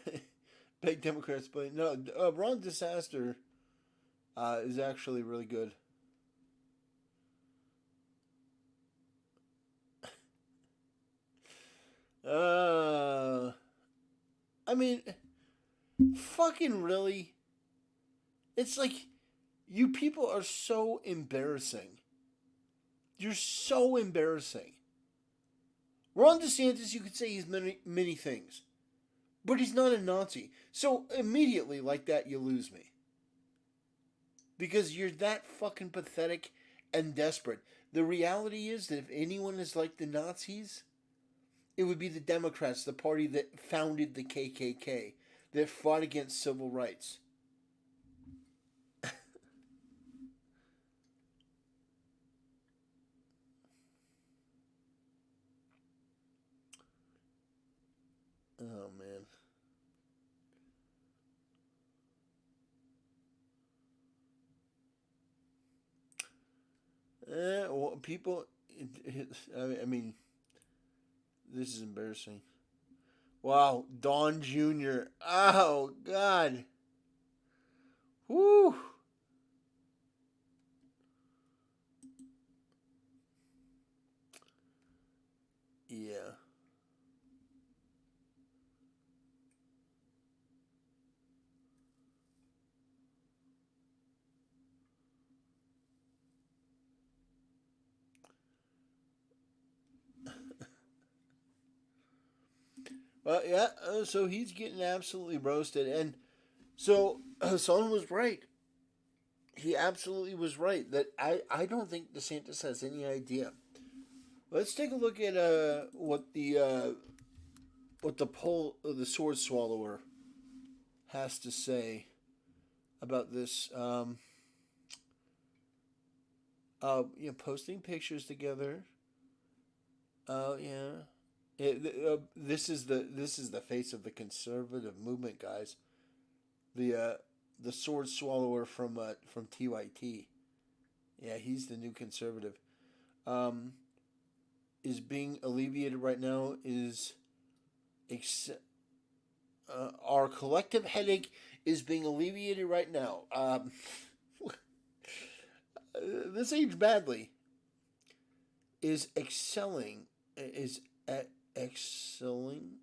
big Democrats, but no, Ron Disaster is actually really good. I mean, fucking really? It's like, you people are so embarrassing. You're so embarrassing. Ron DeSantis, you could say he's many things. But he's not a Nazi. So immediately, like that, you lose me. Because you're that fucking pathetic and desperate. The reality is that if anyone is like the Nazis, it would be the Democrats, the party that founded the KKK, that fought against civil rights. Oh, man. Well, people, I mean, this is embarrassing. Wow, Don Jr. Oh, God. Woo. Yeah. Well, yeah, so he's getting absolutely roasted. And so Hassan was right. He absolutely was right that I don't think DeSantis has any idea. Let's take a look at what the sword swallower has to say about this. Posting pictures together. Yeah. This is the face of the conservative movement, guys. The sword swallower from TYT. Yeah, he's the new conservative. Is being alleviated right now is our collective headache is being alleviated right now. This aged badly. Is excelling. Is excelling.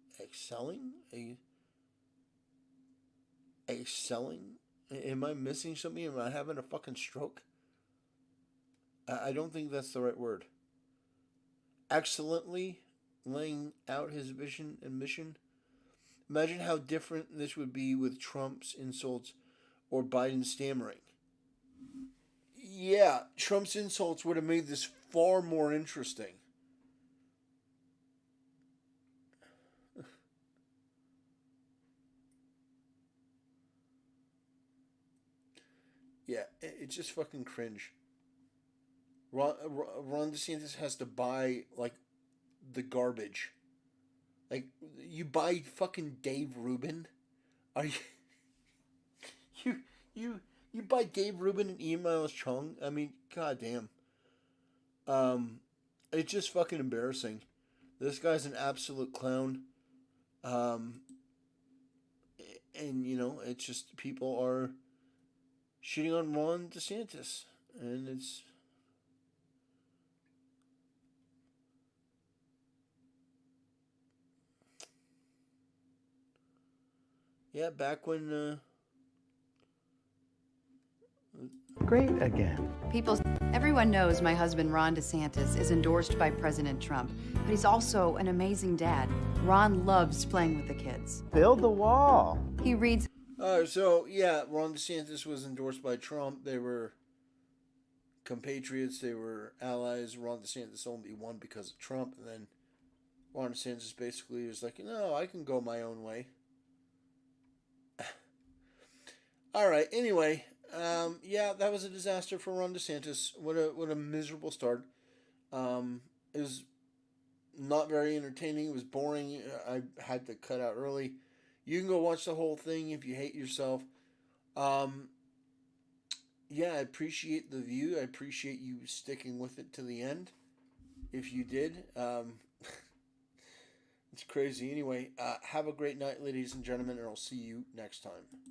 Excelling. Am I missing something? Am I having a fucking stroke? I don't think that's the right word. Excellently laying out his vision and mission. Imagine how different this would be with Trump's insults or Biden's stammering. Yeah, Trump's insults would have made this far more interesting. Yeah, it's just fucking cringe. Ron DeSantis has to buy, like, the garbage. Like, you buy fucking Dave Rubin? Are you... You buy Dave Rubin and Ian Miles Chung? I mean, goddamn. It's just fucking embarrassing. This guy's an absolute clown. And, you know, it's just people are shitting on Ron DeSantis. And it's... Yeah, back when... Great again. Everyone knows my husband Ron DeSantis is endorsed by President Trump, but he's also an amazing dad. Ron loves playing with the kids. Build the wall. He reads. So, yeah, Ron DeSantis was endorsed by Trump. They were compatriots. They were allies. Ron DeSantis only won because of Trump. And then Ron DeSantis basically was like, no, I can go my own way. All right, anyway... yeah, that was a disaster for Ron DeSantis. What a miserable start. It was not very entertaining. It was boring. I had to cut out early. You can go watch the whole thing if you hate yourself. Yeah, I appreciate the view. I appreciate you sticking with it to the end. If you did. It's crazy. Anyway, have a great night, ladies and gentlemen, and I'll see you next time.